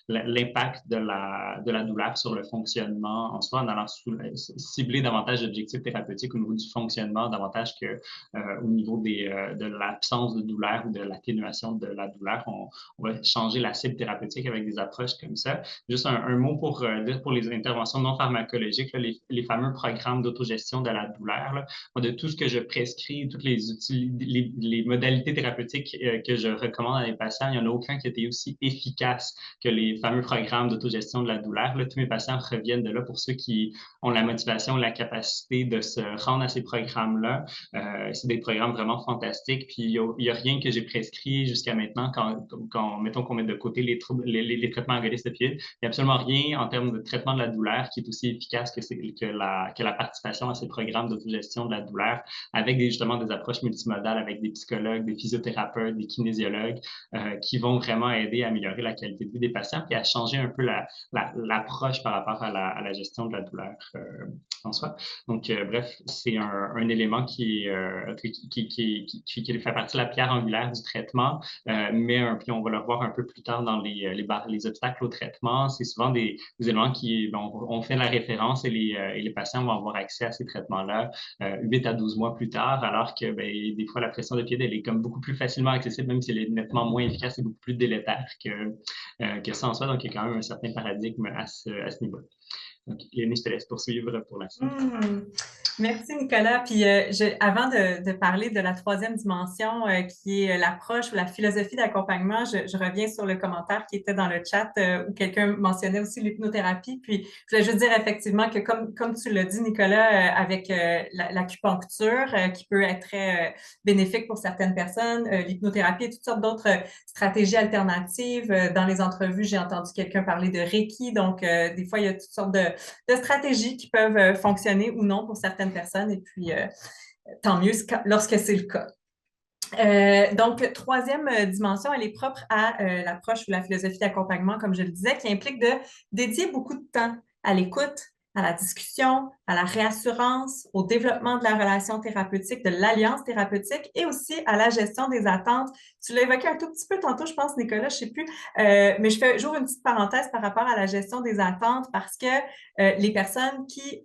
l'impact de la douleur sur le fonctionnement en soi, en allant cibler davantage d'objectifs thérapeutiques au niveau du fonctionnement, davantage qu'au niveau de l'absence de douleur ou de l'atténuation de la douleur. On va changer la cible thérapeutique avec des approches comme ça. Juste un mot pour dire pour les interventions non pharmacologiques, là, les fameux programmes d'autogestion de la douleur. Là. Moi, de tout ce que je prescris, toutes les modalités thérapeutiques que je recommande à mes patients, il n'y en a aucun qui a été aussi efficace que les fameux programmes d'autogestion de la douleur. Là, tous mes patients reviennent de là pour ceux qui ont la motivation, la capacité de se rendre à ces programmes-là. C'est des programmes vraiment fantastiques. Puis, il n'y a rien que j'ai prescrit jusqu'à maintenant mettons qu'on met de côté les traitements agonistes d'opioïdes. Il n'y a absolument rien en termes de traitement de la douleur qui est aussi efficace que la participation à ces programmes d'autogestion de la douleur avec justement des approches multimodales avec des psychologues, des physiothérapeutes, des kinésiologues qui vont vraiment aider à améliorer la qualité de vie des patients et à changer un peu l'approche par rapport à la gestion de la douleur en soi. Donc, bref, c'est un élément qui fait partie de la pierre angulaire du traitement, mais puis on va le voir un peu plus tard dans les obstacles au traitement. C'est souvent des éléments on fait la référence et les patients vont avoir accès à ces traitements-là 8 à 12 mois plus tard, alors que des fois, la pression d'opioïdes, elle est comme beaucoup plus facilement accessible, même si elle est nettement moins efficace et beaucoup plus délétère que ça en soi. Donc, il y a quand même un certain paradigme à ce niveau-là. Donc, Léonie, je te laisse poursuivre pour la suite. Merci, Nicolas. Puis, avant de parler de la troisième dimension, qui est l'approche ou la philosophie d'accompagnement, je reviens sur le commentaire qui était dans le chat où quelqu'un mentionnait aussi l'hypnothérapie. Puis, je voulais juste dire effectivement que, comme tu l'as dit, Nicolas, avec l'acupuncture, qui peut être très bénéfique pour certaines personnes, l'hypnothérapie et toutes sortes d'autres stratégies alternatives. Dans les entrevues, j'ai entendu quelqu'un parler de Reiki. Donc, des fois, il y a toutes sortes de stratégies qui peuvent fonctionner ou non pour certaines personnes, et puis tant mieux lorsque c'est le cas. Donc, troisième dimension, elle est propre à l'approche ou la philosophie d'accompagnement, comme je le disais, qui implique de dédier beaucoup de temps à l'écoute, à la discussion, à la réassurance, au développement de la relation thérapeutique, de l'alliance thérapeutique et aussi à la gestion des attentes. Tu l'as évoqué un tout petit peu tantôt, je pense, Nicolas, je ne sais plus, mais j'ouvre une petite parenthèse par rapport à la gestion des attentes parce que les personnes qui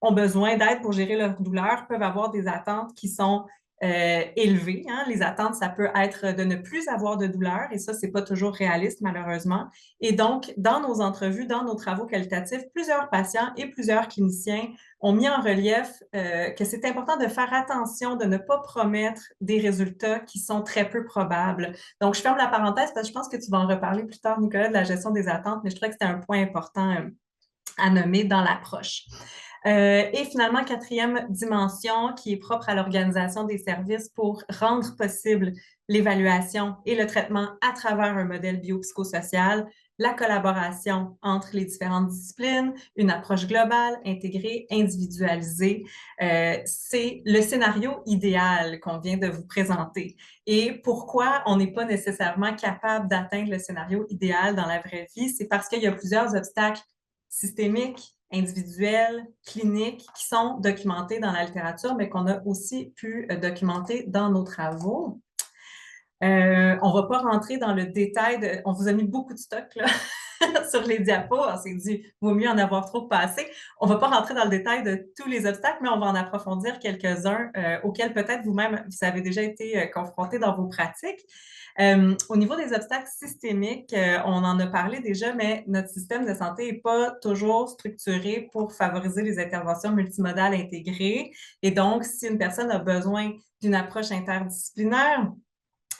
ont besoin d'aide pour gérer leur douleur peuvent avoir des attentes qui sont élevées. Hein. Les attentes, ça peut être de ne plus avoir de douleur et ça, c'est pas toujours réaliste, malheureusement. Et donc, dans nos entrevues, dans nos travaux qualitatifs, plusieurs patients et plusieurs cliniciens ont mis en relief que c'est important de faire attention, de ne pas promettre des résultats qui sont très peu probables. Donc, je ferme la parenthèse parce que je pense que tu vas en reparler plus tard, Nicolas, de la gestion des attentes, mais je trouvais que c'était un point important à nommer dans l'approche. Et finalement, quatrième dimension qui est propre à l'organisation des services pour rendre possible l'évaluation et le traitement à travers un modèle biopsychosocial, la collaboration entre les différentes disciplines, une approche globale, intégrée, individualisée. C'est le scénario idéal qu'on vient de vous présenter. Et pourquoi on n'est pas nécessairement capable d'atteindre le scénario idéal dans la vraie vie? C'est parce qu'il y a plusieurs obstacles systémiques, individuels, cliniques, qui sont documentés dans la littérature, mais qu'on a aussi pu documenter dans nos travaux. On ne va pas rentrer dans le détail, on vous a mis beaucoup de stock là, sur les diapos, on s'est dit, vaut mieux en avoir trop passé. On ne va pas rentrer dans le détail de tous les obstacles, mais on va en approfondir quelques-uns auxquels peut-être vous-même, vous avez déjà été confrontés dans vos pratiques. Au niveau des obstacles systémiques, on en a parlé déjà, mais notre système de santé n'est pas toujours structuré pour favoriser les interventions multimodales intégrées. Et donc, si une personne a besoin d'une approche interdisciplinaire,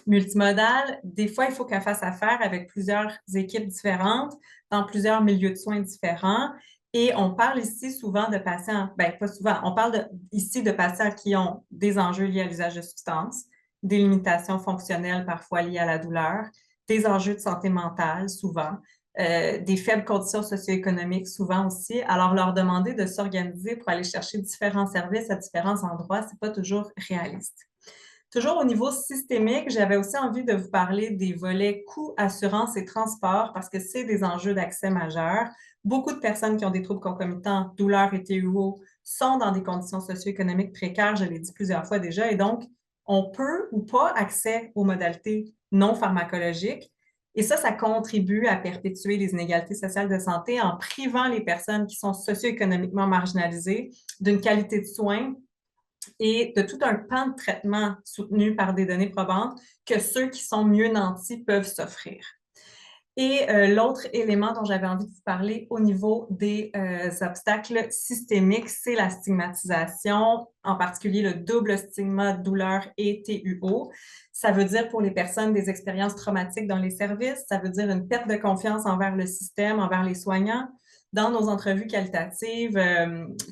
multimodale, des fois, il faut qu'elle fasse affaire avec plusieurs équipes différentes, dans plusieurs milieux de soins différents. Et on parle ici souvent de patients, bien, pas souvent, on parle ici de patients qui ont des enjeux liés à l'usage de substances, des limitations fonctionnelles parfois liées à la douleur, des enjeux de santé mentale souvent, des faibles conditions socio-économiques souvent aussi. Alors, leur demander de s'organiser pour aller chercher différents services à différents endroits, c'est pas toujours réaliste. Toujours au niveau systémique, j'avais aussi envie de vous parler des volets coûts, assurance et transport parce que c'est des enjeux d'accès majeurs. Beaucoup de personnes qui ont des troubles concomitants, douleurs et TUO, sont dans des conditions socio-économiques précaires, je l'ai dit plusieurs fois déjà, et donc on peut ou pas accès aux modalités non pharmacologiques. Et ça contribue à perpétuer les inégalités sociales de santé en privant les personnes qui sont socio-économiquement marginalisées d'une qualité de soins et de tout un pan de traitement soutenu par des données probantes que ceux qui sont mieux nantis peuvent s'offrir. Et l'autre élément dont j'avais envie de vous parler au niveau des obstacles systémiques, c'est la stigmatisation, en particulier le double stigma douleur et TUO. Ça veut dire pour les personnes des expériences traumatiques dans les services, ça veut dire une perte de confiance envers le système, envers les soignants. Dans nos entrevues qualitatives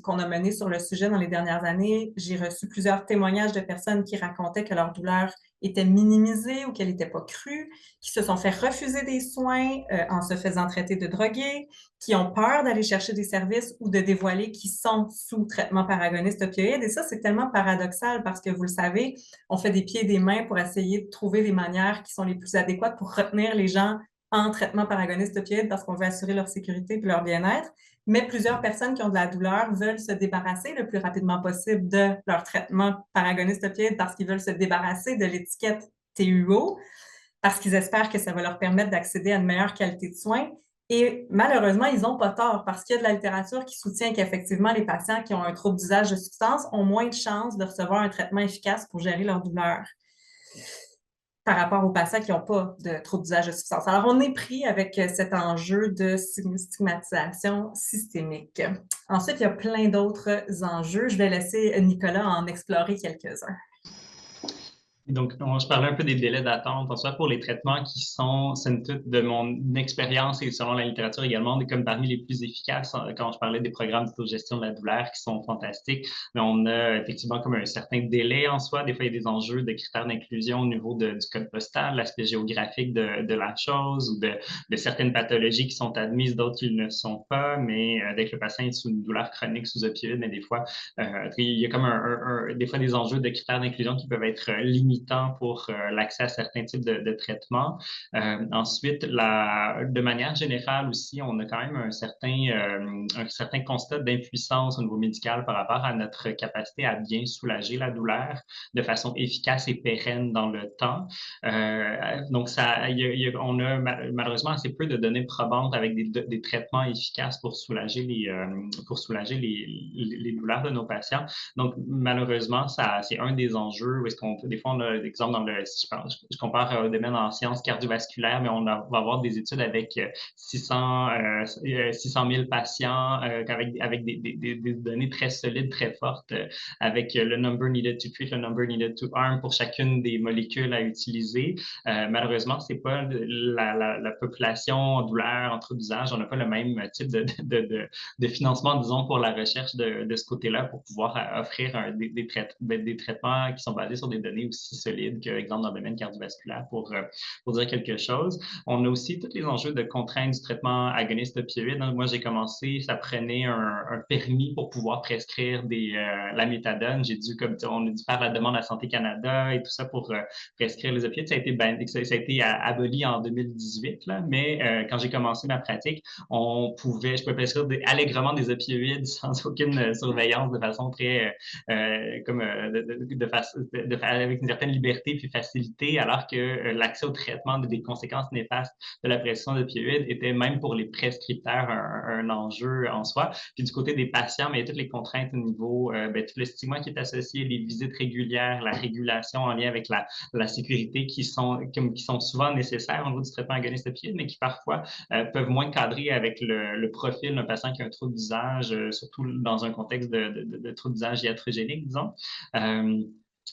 qu'on a menées sur le sujet dans les dernières années, j'ai reçu plusieurs témoignages de personnes qui racontaient que leur douleur était minimisée ou qu'elle n'était pas crue, qui se sont fait refuser des soins en se faisant traiter de drogués, qui ont peur d'aller chercher des services ou de dévoiler qu'ils sont sous traitement par agoniste opioïde. Et ça, c'est tellement paradoxal parce que, vous le savez, on fait des pieds et des mains pour essayer de trouver les manières qui sont les plus adéquates pour retenir les gens en traitement par agoniste opioïde parce qu'on veut assurer leur sécurité et leur bien-être. Mais plusieurs personnes qui ont de la douleur veulent se débarrasser le plus rapidement possible de leur traitement par agoniste opioïde parce qu'ils veulent se débarrasser de l'étiquette TUO, parce qu'ils espèrent que ça va leur permettre d'accéder à une meilleure qualité de soins. Et malheureusement, ils n'ont pas tort parce qu'il y a de la littérature qui soutient qu'effectivement, les patients qui ont un trouble d'usage de substances ont moins de chances de recevoir un traitement efficace pour gérer leur douleur. par rapport aux patients qui n'ont pas de trouble d'usage de substance. Alors, on est pris avec cet enjeu de stigmatisation systémique. Ensuite, il y a plein d'autres enjeux. Je vais laisser Nicolas en explorer quelques-uns. Donc, je parlais un peu des délais d'attente, en soit pour les traitements qui sont, somme toute, de mon expérience et selon la littérature également, comme parmi les plus efficaces, quand je parlais des programmes d'autogestion de la douleur qui sont fantastiques, mais on a effectivement comme un certain délai en soi. Des fois, il y a des enjeux de critères d'inclusion au niveau du code postal, l'aspect géographique de la chose ou de certaines pathologies qui sont admises, d'autres qui ne sont pas, mais dès que le patient est sous une douleur chronique, sous opioïdes, mais des fois, il y a comme des fois des enjeux de critères d'inclusion qui peuvent être limités pour l'accès à certains types de traitements. Ensuite, de manière générale aussi, on a quand même un certain constat d'impuissance au niveau médical par rapport à notre capacité à bien soulager la douleur de façon efficace et pérenne dans le temps. Donc, on a malheureusement assez peu de données probantes avec des traitements efficaces pour soulager les douleurs de nos patients. Donc, malheureusement, c'est un des enjeux où est-ce qu'on peut, des fois, on a exemple si je compare au domaine en sciences cardiovasculaires, mais on va avoir des études avec 600 000 patients avec des données très solides, très fortes, avec le number needed to treat, le number needed to harm pour chacune des molécules à utiliser. Malheureusement, c'est pas la population en douleur, en trouble d'usage, on n'a pas le même type de financement, disons, pour la recherche de ce côté-là pour pouvoir offrir des traitements qui sont basés sur des données aussi solides que, exemple, dans le domaine cardiovasculaire pour dire quelque chose. On a aussi tous les enjeux de contrainte du traitement agoniste opioïde. Moi, j'ai commencé, ça prenait un permis pour pouvoir prescrire la méthadone. On a dû faire la demande à Santé Canada et tout ça pour prescrire les opioïdes. Ça a été aboli en 2018, là, mais quand j'ai commencé ma pratique, je pouvais prescrire allègrement des opioïdes sans aucune surveillance de façon très avec une certaine liberté puis facilité, alors que l'accès au traitement des conséquences néfastes de la prescription d'opioïdes était même pour les prescripteurs un enjeu en soi. Puis du côté des patients, mais il y a toutes les contraintes au niveau, tout le stigma qui est associé, les visites régulières, la régulation en lien avec la sécurité qui sont souvent nécessaires au niveau du traitement agoniste opioïde, mais qui parfois peuvent moins cadrer avec le profil d'un patient qui a un trouble d'usage, surtout dans un contexte de trouble d'usage iatrogénique, disons.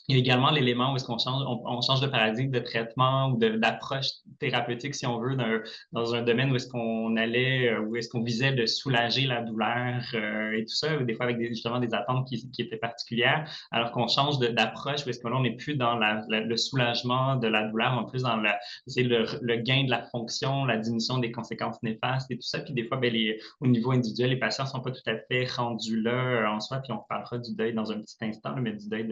Il y a également l'élément où est-ce qu'on change de paradigme de traitement ou d'approche thérapeutique, si on veut, dans un domaine où est-ce qu'on allait, où est-ce qu'on visait de soulager la douleur et tout ça, des fois avec justement des attentes qui étaient particulières, alors qu'on change d'approche où est-ce que là, on n'est plus dans le soulagement de la douleur, on est plus dans le gain de la fonction, la diminution des conséquences néfastes et tout ça. Puis des fois, au niveau individuel, les patients ne sont pas tout à fait rendus là en soi, puis on parlera du deuil dans un petit instant, mais du deuil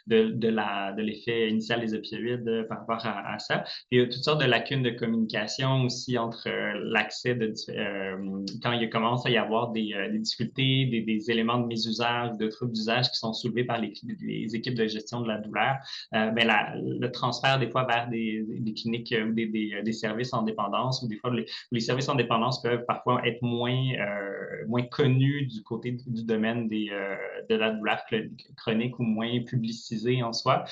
de l'effet initial des opioïdes par rapport à ça. Puis il y a toutes sortes de lacunes de communication aussi entre l'accès quand il commence à y avoir des difficultés, des éléments de mésusage, de troubles d'usage qui sont soulevés par les équipes de gestion de la douleur. Le transfert des fois vers des cliniques ou des services en dépendance, ou des fois les services en dépendance peuvent parfois être moins connus du côté du domaine de la douleur chronique ou moins publicisés en soi.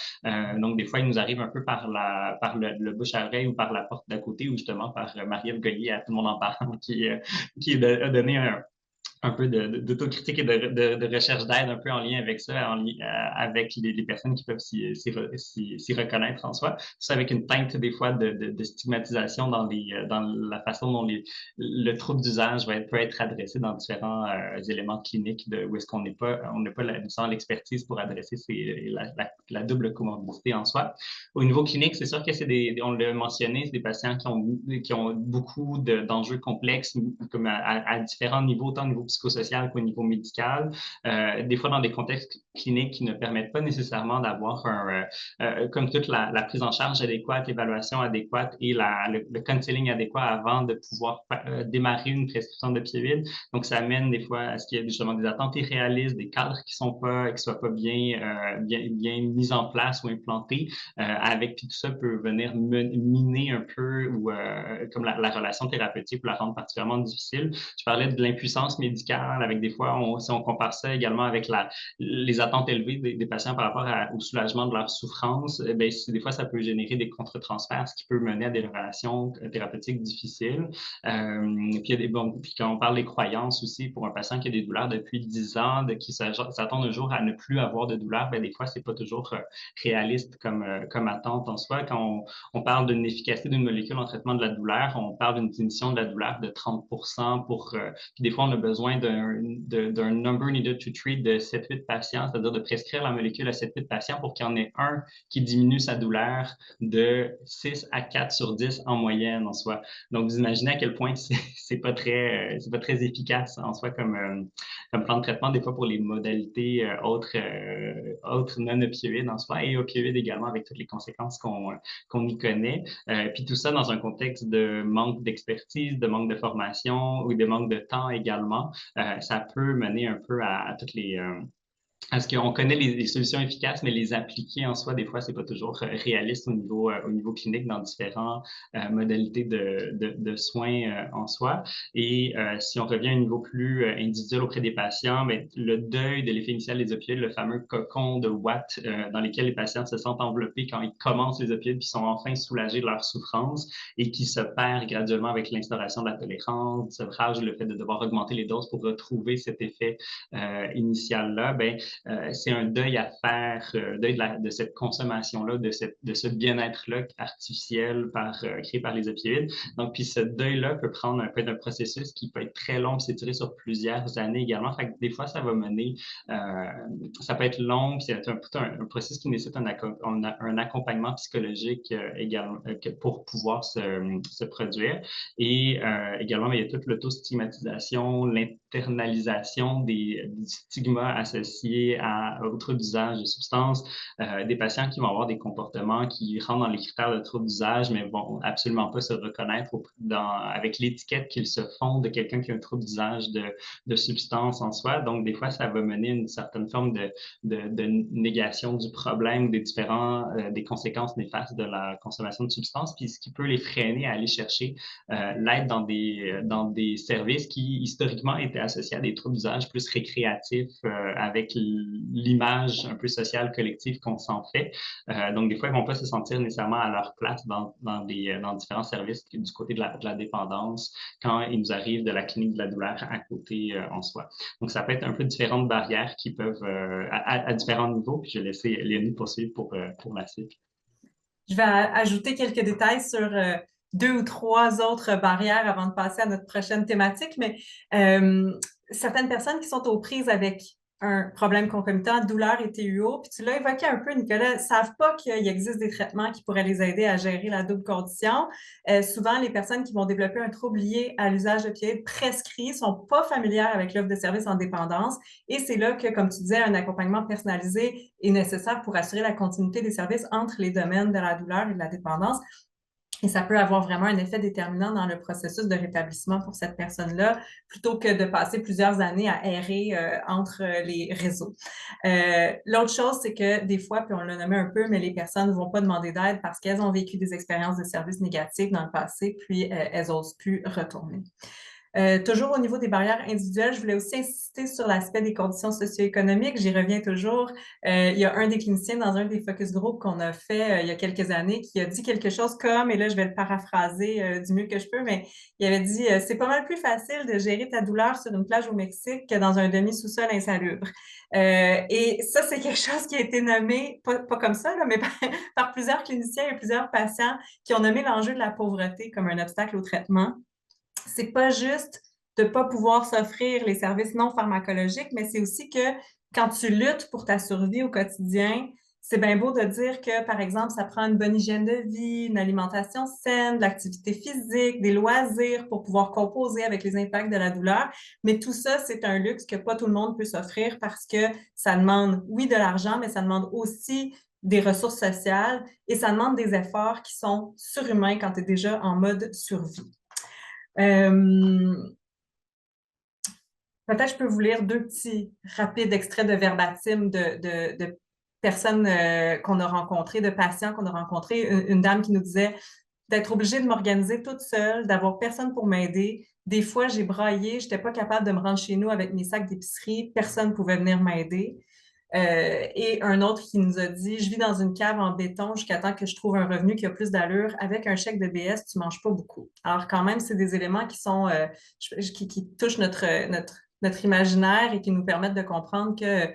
Donc, des fois, il nous arrive un peu par le bouche à oreille ou par la porte d'à côté ou justement par Marie-Ève Gollier, à tout le monde en parle, qui a donné un peu d'autocritique et de recherche d'aide un peu en lien avec ça, avec les personnes qui peuvent s'y reconnaître en soi. Ça avec une teinte des fois de stigmatisation dans la façon dont le trouble d'usage peut être adressé dans différents éléments cliniques où est-ce qu'on n'a pas l'expertise pour adresser la double comorbidité en soi. Au niveau clinique, c'est sûr que on l'a mentionné, c'est des patients qui ont beaucoup d'enjeux complexes comme à différents niveaux, autant au niveau psychosocial qu'au niveau médical, des fois dans des contextes cliniques qui ne permettent pas nécessairement d'avoir comme toute la prise en charge adéquate, l'évaluation adéquate et le counseling adéquat avant de pouvoir démarrer une prescription d'opioïdes. Donc, ça amène des fois à ce qu'il y ait justement des attentes irréalistes, des cadres qui ne soient pas bien mis en place ou implantés, puis tout ça peut venir miner un peu ou comme la relation thérapeutique pour la rendre particulièrement difficile. Je parlais de l'impuissance médicale médicale, avec des fois, si on compare ça également avec les attentes élevées des patients par rapport au soulagement de leur souffrance, bien, des fois, ça peut générer des contre-transferts, ce qui peut mener à des relations thérapeutiques difficiles. Puis quand on parle des croyances aussi, pour un patient qui a des douleurs depuis 10 ans, qui s'attend un jour à ne plus avoir de douleurs, bien, des fois, c'est pas toujours réaliste comme attente en soi. Quand on parle d'une efficacité d'une molécule en traitement de la douleur, on parle d'une diminution de la douleur de 30%. Puis des fois, on a besoin d'un number needed to treat de 7-8 patients, c'est-à-dire de prescrire la molécule à 7-8 patients pour qu'il y en ait un qui diminue sa douleur de 6 à 4 sur 10 en moyenne en soi. Donc, vous imaginez à quel point c'est pas très efficace en soi comme plan de traitement, des fois pour les modalités autres non-opioïdes en soi et opioïdes également avec toutes les conséquences qu'on y connaît. Puis tout ça dans un contexte de manque d'expertise, de manque de formation ou de manque de temps également. Ça peut mener un peu à toutes les... Parce qu'on connaît les solutions efficaces, mais les appliquer en soi, des fois, c'est pas toujours réaliste au niveau clinique dans différentes modalités de soins en soi. Et si on revient à un niveau plus individuel auprès des patients, bien, le deuil de l'effet initial des opioïdes, le fameux cocon de Watt dans lequel les patients se sentent enveloppés quand ils commencent les opioïdes puis sont enfin soulagés de leur souffrance et qui se perd graduellement avec l'instauration de la tolérance, du sevrage, le fait de devoir augmenter les doses pour retrouver cet effet initial-là, bien, c'est un deuil à faire, deuil de cette consommation-là, de ce bien-être-là artificiel créé par les opioïdes. Donc, puis ce deuil-là peut être un processus qui peut être très long, s'étirer sur plusieurs années également. Fait que des fois, ça va mener, ça peut être long, puis c'est un processus qui nécessite un accompagnement psychologique également pour pouvoir se produire. Et également, il y a toute l'autostigmatisation, l'internalisation des stigmas associés au trouble d'usage de substances, des patients qui vont avoir des comportements qui rentrent dans les critères de trouble d'usage, mais vont absolument pas se reconnaître avec l'étiquette qu'ils se font de quelqu'un qui a un trouble d'usage de substances en soi. Donc, des fois, ça va mener à une certaine forme de négation du problème, des conséquences néfastes de la consommation de substances, puis ce qui peut les freiner à aller chercher l'aide dans des services qui, historiquement, étaient associés à des troubles d'usage plus récréatifs avec l'image un peu sociale collective qu'on s'en fait. Donc, des fois, ils ne vont pas se sentir nécessairement à leur place dans différents services du côté de la dépendance quand il nous arrive de la clinique de la douleur à côté en soi. Donc, ça peut être un peu différentes barrières qui peuvent, à différents niveaux, puis je vais laisser Léonie poursuivre pour la suite. Je vais ajouter quelques détails sur 2 ou 3 autres barrières avant de passer à notre prochaine thématique, mais certaines personnes qui sont aux prises avec un problème concomitant, douleur et TUO, puis tu l'as évoqué un peu, Nicolas, ne savent pas qu'il existe des traitements qui pourraient les aider à gérer la double condition. Souvent, les personnes qui vont développer un trouble lié à l'usage d'opioïdes prescrits ne sont pas familières avec l'offre de services en dépendance et c'est là que, comme tu disais, un accompagnement personnalisé est nécessaire pour assurer la continuité des services entre les domaines de la douleur et de la dépendance. Et ça peut avoir vraiment un effet déterminant dans le processus de rétablissement pour cette personne-là, plutôt que de passer plusieurs années à errer entre les réseaux. L'autre chose, c'est que des fois, puis on l'a nommé un peu, mais les personnes ne vont pas demander d'aide parce qu'elles ont vécu des expériences de services négatives dans le passé, puis elles n'osent plus retourner. Toujours au niveau des barrières individuelles, je voulais aussi insister sur l'aspect des conditions socio-économiques. J'y reviens toujours. Il y a un des cliniciens dans un des focus group qu'on a fait il y a quelques années qui a dit quelque chose comme, et là je vais le paraphraser du mieux que je peux, mais il avait dit « C'est pas mal plus facile de gérer ta douleur sur une plage au Mexique que dans un demi-sous-sol insalubre. » Et ça, c'est quelque chose qui a été nommé, pas comme ça, là, mais par plusieurs cliniciens et plusieurs patients qui ont nommé l'enjeu de la pauvreté comme un obstacle au traitement. C'est pas juste de ne pas pouvoir s'offrir les services non pharmacologiques, mais c'est aussi que quand tu luttes pour ta survie au quotidien, c'est bien beau de dire que, par exemple, ça prend une bonne hygiène de vie, une alimentation saine, de l'activité physique, des loisirs pour pouvoir composer avec les impacts de la douleur. Mais tout ça, c'est un luxe que pas tout le monde peut s'offrir parce que ça demande, oui, de l'argent, mais ça demande aussi des ressources sociales et ça demande des efforts qui sont surhumains quand tu es déjà en mode survie. Peut-être je peux vous lire 2 petits rapides extraits de verbatim de personnes qu'on a rencontrées, de patients qu'on a rencontrés. Une dame qui nous disait d'être obligée de m'organiser toute seule, d'avoir personne pour m'aider. Des fois, j'ai braillé, je n'étais pas capable de me rendre chez nous avec mes sacs d'épicerie, personne ne pouvait venir m'aider. Et un autre qui nous a dit, je vis dans une cave en béton jusqu'à temps que je trouve un revenu qui a plus d'allure. Avec un chèque de BS, tu ne manges pas beaucoup. Alors quand même, c'est des éléments qui sont qui touchent notre imaginaire et qui nous permettent de comprendre que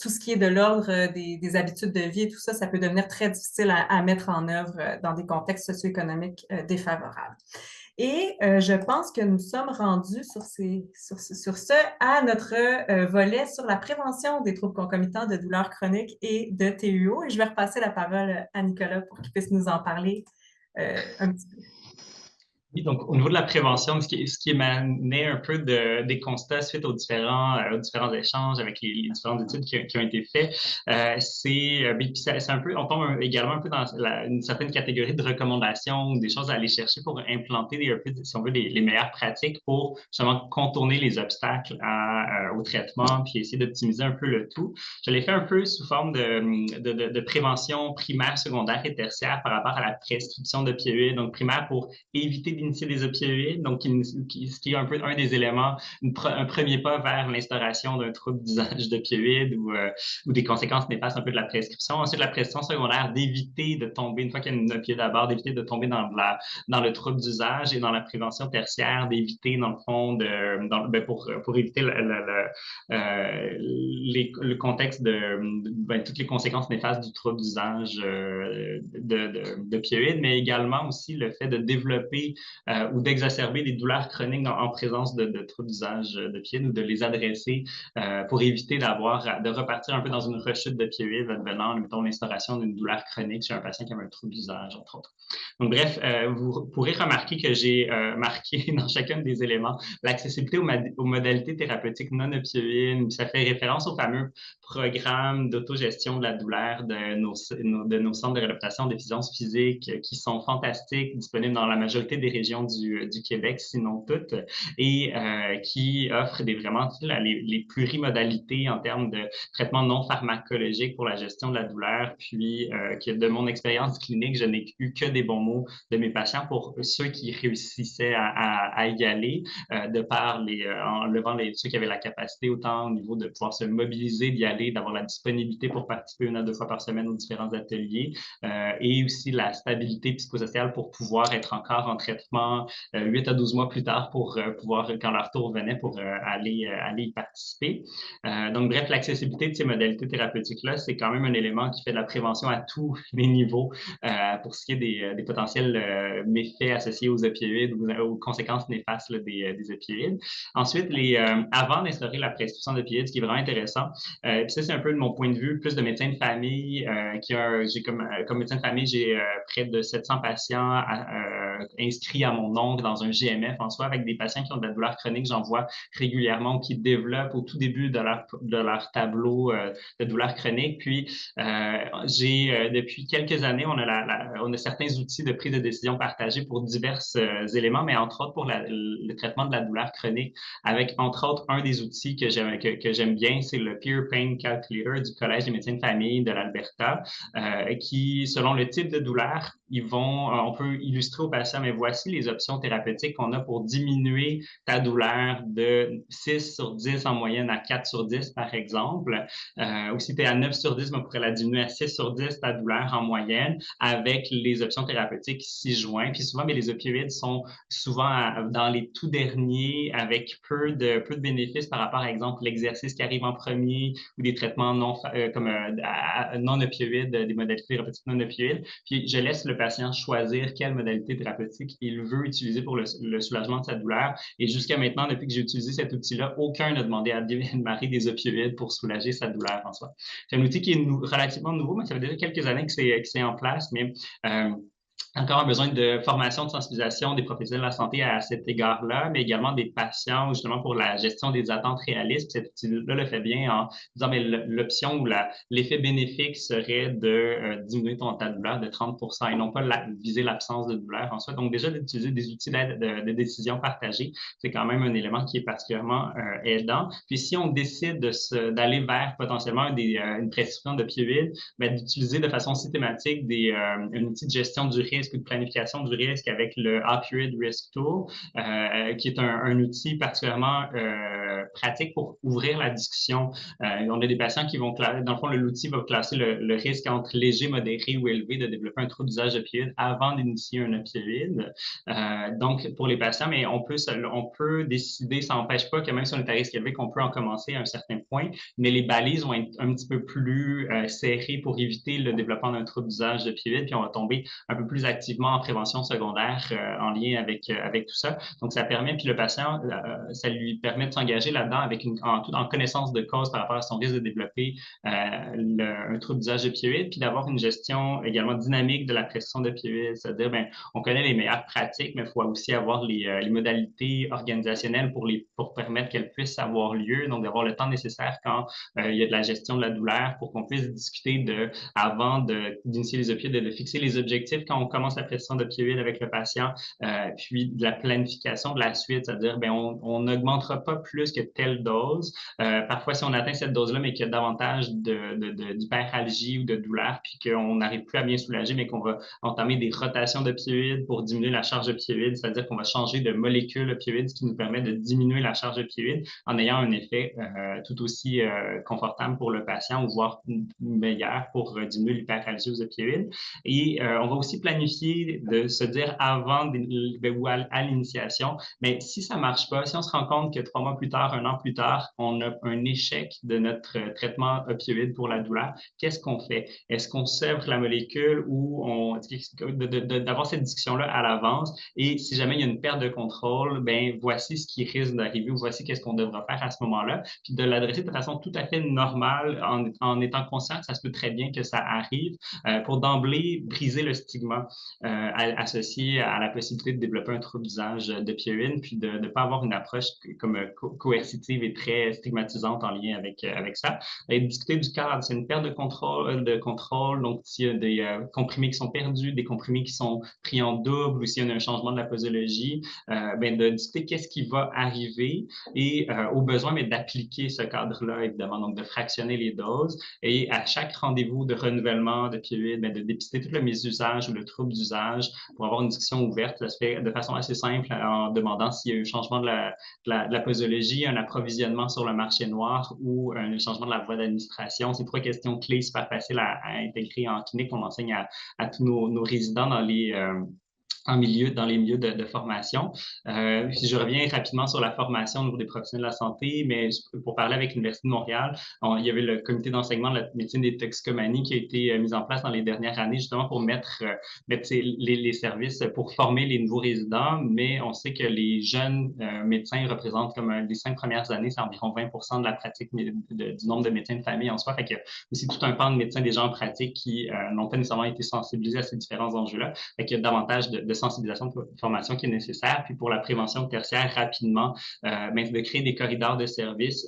tout ce qui est de l'ordre des habitudes de vie et tout ça, ça peut devenir très difficile à mettre en œuvre dans des contextes socio-économiques défavorables. Et je pense que nous sommes rendus sur ce à notre volet sur la prévention des troubles concomitants de douleurs chroniques et de TUO. Et je vais repasser la parole à Nicolas pour qu'il puisse nous en parler un petit peu. Oui, donc au niveau de la prévention, ce qui émanait un peu des constats suite aux différents échanges avec les différentes études qui ont été faites, c'est un peu, on tombe également un peu dans une certaine catégorie de recommandations ou des choses à aller chercher pour implanter un peu, si on veut, les meilleures pratiques pour justement contourner les obstacles au traitement puis essayer d'optimiser un peu le tout. Je l'ai fait un peu sous forme de prévention primaire, secondaire et tertiaire par rapport à la prescription d'opioïdes. Donc primaire pour éviter d'initier des opioïdes, donc ce qui est un peu un des éléments, un premier pas vers l'instauration d'un trouble d'usage d'opioïdes ou des conséquences néfastes un peu de la prescription. Ensuite, la prescription secondaire, d'éviter de tomber, une fois qu'il y a une opioïde à bord, d'éviter de tomber dans le trouble d'usage, et dans la prévention tertiaire, d'éviter, dans le fond, pour éviter le contexte de toutes les conséquences néfastes du trouble d'usage d'opioïdes, mais également aussi le fait de développer ou d'exacerber des douleurs chroniques en présence de troubles d'usage d'opioïdes ou de les adresser pour éviter de repartir un peu dans une rechute d'opioïdes advenant, mettons, l'instauration d'une douleur chronique chez un patient qui a un trouble d'usage, entre autres. Donc, bref, vous pourrez remarquer que j'ai marqué dans chacun des éléments l'accessibilité aux modalités thérapeutiques non opioïdes. Ça fait référence au fameux programme d'autogestion de la douleur de nos centres de réadaptation de déficience physique qui sont fantastiques, disponibles dans la majorité des régions du Québec, sinon toutes, et qui offrent vraiment les plurimodalités en termes de traitement non pharmacologique pour la gestion de la douleur, puis que de mon expérience clinique, je n'ai eu que des bons mots de mes patients pour ceux qui réussissaient à y aller, de par en levant ceux qui avaient la capacité, autant au niveau de pouvoir se mobiliser, d'y aller, d'avoir la disponibilité pour participer 1 à 2 fois par semaine aux différents ateliers, et aussi la stabilité psychosociale pour pouvoir être encore en traitement 8 à 12 mois plus tard pour pouvoir, quand leur tour venait, pour aller y participer. Donc, bref, l'accessibilité de ces modalités thérapeutiques-là, c'est quand même un élément qui fait de la prévention à tous les niveaux pour ce qui est des potentiels méfaits associés aux opioïdes ou aux conséquences néfastes des opioïdes. Ensuite, avant d'instaurer la prescription d'opioïdes, ce qui est vraiment intéressant, puis ça, c'est un peu de mon point de vue, plus de médecin de famille, j'ai comme médecin de famille, j'ai près de 700 patients inscrits à mon nom dans un GMF en soi, avec des patients qui ont de la douleur chronique, j'en vois régulièrement, qui développent au tout début de leur tableau de douleur chronique. Puis, depuis quelques années, on a certains outils de prise de décision partagés pour divers éléments, mais entre autres pour le traitement de la douleur chronique, avec entre autres un des outils que j'aime bien, c'est le Peer Pain Calculator du Collège des médecins de famille de l'Alberta, qui, selon le type de douleur, on peut illustrer aux patients, mais voici les options thérapeutiques qu'on a pour diminuer ta douleur de 6 sur 10 en moyenne à 4 sur 10, par exemple. Ou si tu es à 9 sur 10, on pourrait la diminuer à 6 sur 10, ta douleur en moyenne, avec les options thérapeutiques ci-joints. Puis souvent, mais les opioïdes sont souvent dans les tout derniers, avec peu de bénéfices par rapport à, exemple, l'exercice qui arrive en premier ou des traitements non opioïdes, des modalités thérapeutiques non opioïdes. Puis je laisse le patient choisir quelle modalité thérapeutique il veut utiliser pour le soulagement de sa douleur. Et jusqu'à maintenant, depuis que j'ai utilisé cet outil-là, aucun n'a demandé à démarrer des opioïdes pour soulager sa douleur en soi. C'est un outil qui est relativement nouveau, mais ça fait déjà quelques années que c'est en place, mais encore un besoin de formation, de sensibilisation des professionnels de la santé à cet égard-là, mais également des patients, justement, pour la gestion des attentes réalistes. Cet outil-là le fait bien en disant, mais l'option ou l'effet bénéfique serait de diminuer ta douleur de 30% et non pas viser l'absence de douleur en soi. Donc, déjà, d'utiliser des outils d'aide de décision partagée, c'est quand même un élément qui est particulièrement aidant. Puis, si on décide d'aller vers potentiellement une prescription d'opioïdes, d'utiliser de façon systématique un outil de gestion du risque risque ou de planification du risque avec le Opioid Risk Tool, qui est un outil particulièrement pratique pour ouvrir la discussion. On a des patients qui vont classer, dans le fond, l'outil va classer le risque entre léger, modéré ou élevé de développer un trouble d'usage d'opioïdes avant d'initier un opioïde. Donc, pour les patients, mais on peut décider, ça n'empêche pas que même si on est à risque élevé, qu'on peut en commencer à un certain point, mais les balises vont être un petit peu plus serrées pour éviter le développement d'un trouble d'usage d'opioïdes, puis on va tomber un peu plus activement en prévention secondaire en lien avec tout ça. Donc, ça permet, puis le patient, ça lui permet de s'engager là-dedans avec en connaissance de cause par rapport à son risque de développer un trouble d'usage d'opioïdes, puis d'avoir une gestion également dynamique de la prescription d'opioïdes, c'est-à-dire, ben, on connaît les meilleures pratiques, mais il faut aussi avoir les modalités organisationnelles pour permettre qu'elles puissent avoir lieu, donc d'avoir le temps nécessaire quand il y a de la gestion de la douleur pour qu'on puisse discuter avant d'initier les opioïdes, de fixer les objectifs quand on commence la prescription d'opioïdes avec le patient, puis de la planification de la suite, c'est-à-dire, ben, on n'augmentera pas plus que telle dose. Parfois, si on atteint cette dose-là, mais qu'il y a davantage d'hyperalgie ou de douleur, puis qu'on n'arrive plus à bien soulager, mais qu'on va entamer des rotations d'opioïdes pour diminuer la charge opioïde, c'est-à-dire qu'on va changer de molécule opioïde, ce qui nous permet de diminuer la charge opioïde en ayant un effet tout aussi confortable pour le patient ou voire meilleur pour diminuer l'hyperalgie aux opioïdes. Et on va aussi planifier de se dire avant ou à l'initiation, mais si ça ne marche pas, si on se rend compte que 3 mois plus tard, 1 an plus tard, on a un échec de notre traitement opioïde pour la douleur, qu'est-ce qu'on fait? Est-ce qu'on sèvre la molécule ou d'avoir cette discussion-là à l'avance? Et si jamais il y a une perte de contrôle, ben voici ce qui risque d'arriver ou voici qu'est-ce qu'on devra faire à ce moment-là, puis de l'adresser de façon tout à fait normale en étant conscient que ça se peut très bien que ça arrive pour d'emblée briser le stigma associé à la possibilité de développer un trouble d'usage d'opioïdes, puis de ne pas avoir une approche comme coercitive et très stigmatisante en lien avec ça. Et discuter du cadre, c'est une perte de contrôle, donc s'il y a des comprimés qui sont perdus, des comprimés qui sont pris en double ou s'il y a un changement de la posologie, ben de discuter qu'est-ce qui va arriver et au besoin, mais d'appliquer ce cadre-là, évidemment, donc de fractionner les doses et à chaque rendez-vous de renouvellement d'opioïdes, ben de dépister tout le mésusage ou le trouble d'usage pour avoir une discussion ouverte. Ça se fait de façon assez simple en demandant s'il y a eu un changement de la posologie, un approvisionnement sur le marché noir ou un changement de la voie d'administration. C'est 3 questions clés super faciles à intégrer en clinique. On enseigne à tous nos résidents dans les milieux de formation. Puis je reviens rapidement sur la formation au niveau des professionnels de la santé, mais pour parler avec l'Université de Montréal, il y avait le comité d'enseignement de la médecine des toxicomanies qui a été mis en place dans les dernières années justement pour mettre les services pour former les nouveaux résidents, mais on sait que les jeunes médecins représentent comme les 5 premières années, c'est environ 20% de la pratique du nombre de médecins de famille en soi. Fait qu'il y a aussi tout un pan de médecins déjà en pratique qui n'ont pas nécessairement été sensibilisés à ces différents enjeux-là. Fait qu'il y a davantage de sensibilisation de formation qui est nécessaire. Puis pour la prévention tertiaire, rapidement, de créer des corridors de services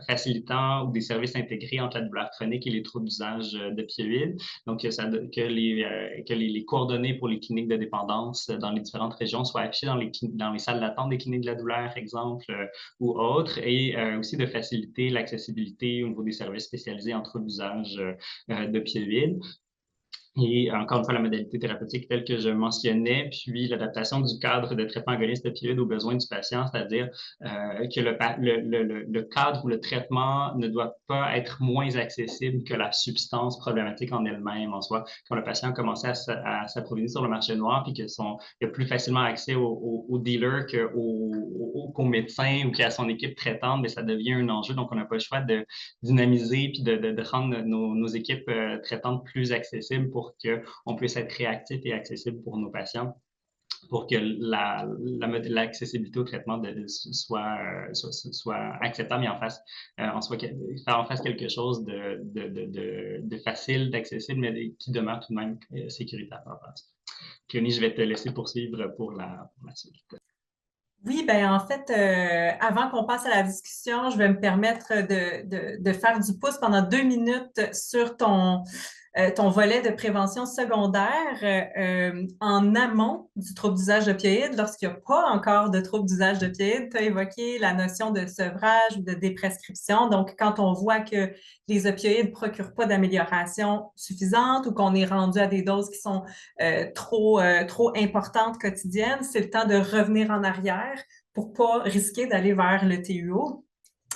facilitant ou des services intégrés entre la douleur chronique et les troubles d'usage d'opioïdes. Donc, que les coordonnées pour les cliniques de dépendance dans les différentes régions soient affichées dans les salles d'attente des cliniques de la douleur, exemple, ou autres, et aussi de faciliter l'accessibilité au niveau des services spécialisés en troubles d'usage d'opioïdes. Et encore une fois, la modalité thérapeutique telle que je mentionnais, puis l'adaptation du cadre de traitement agoniste opioïde aux besoins du patient, c'est-à-dire que le cadre ou le traitement ne doit pas être moins accessible que la substance problématique en elle-même en soi. Quand le patient a commencé à s'approvisionner sur le marché noir, puis qu'il a plus facilement accès au dealer qu'au médecin ou qu'à son équipe traitante, mais ça devient un enjeu. Donc, on n'a pas le choix de dynamiser puis de rendre nos équipes traitantes plus accessibles pour qu'on puisse être réactif et accessible pour nos patients, pour que l'accessibilité au traitement soit acceptable et en fasse quelque chose de facile, d'accessible, mais qui demeure tout de même sécuritaire. Cléonie, je vais te laisser poursuivre pour la suite. Oui, ben en fait, avant qu'on passe à la discussion, je vais me permettre de faire du pouce pendant 2 minutes sur ton volet de prévention secondaire en amont du trouble d'usage d'opioïdes, lorsqu'il n'y a pas encore de trouble d'usage d'opioïdes. Tu as évoqué la notion de sevrage ou de déprescription. Donc, quand on voit que les opioïdes ne procurent pas d'amélioration suffisante ou qu'on est rendu à des doses qui sont trop importantes quotidiennes, c'est le temps de revenir en arrière pour ne pas risquer d'aller vers le TUO.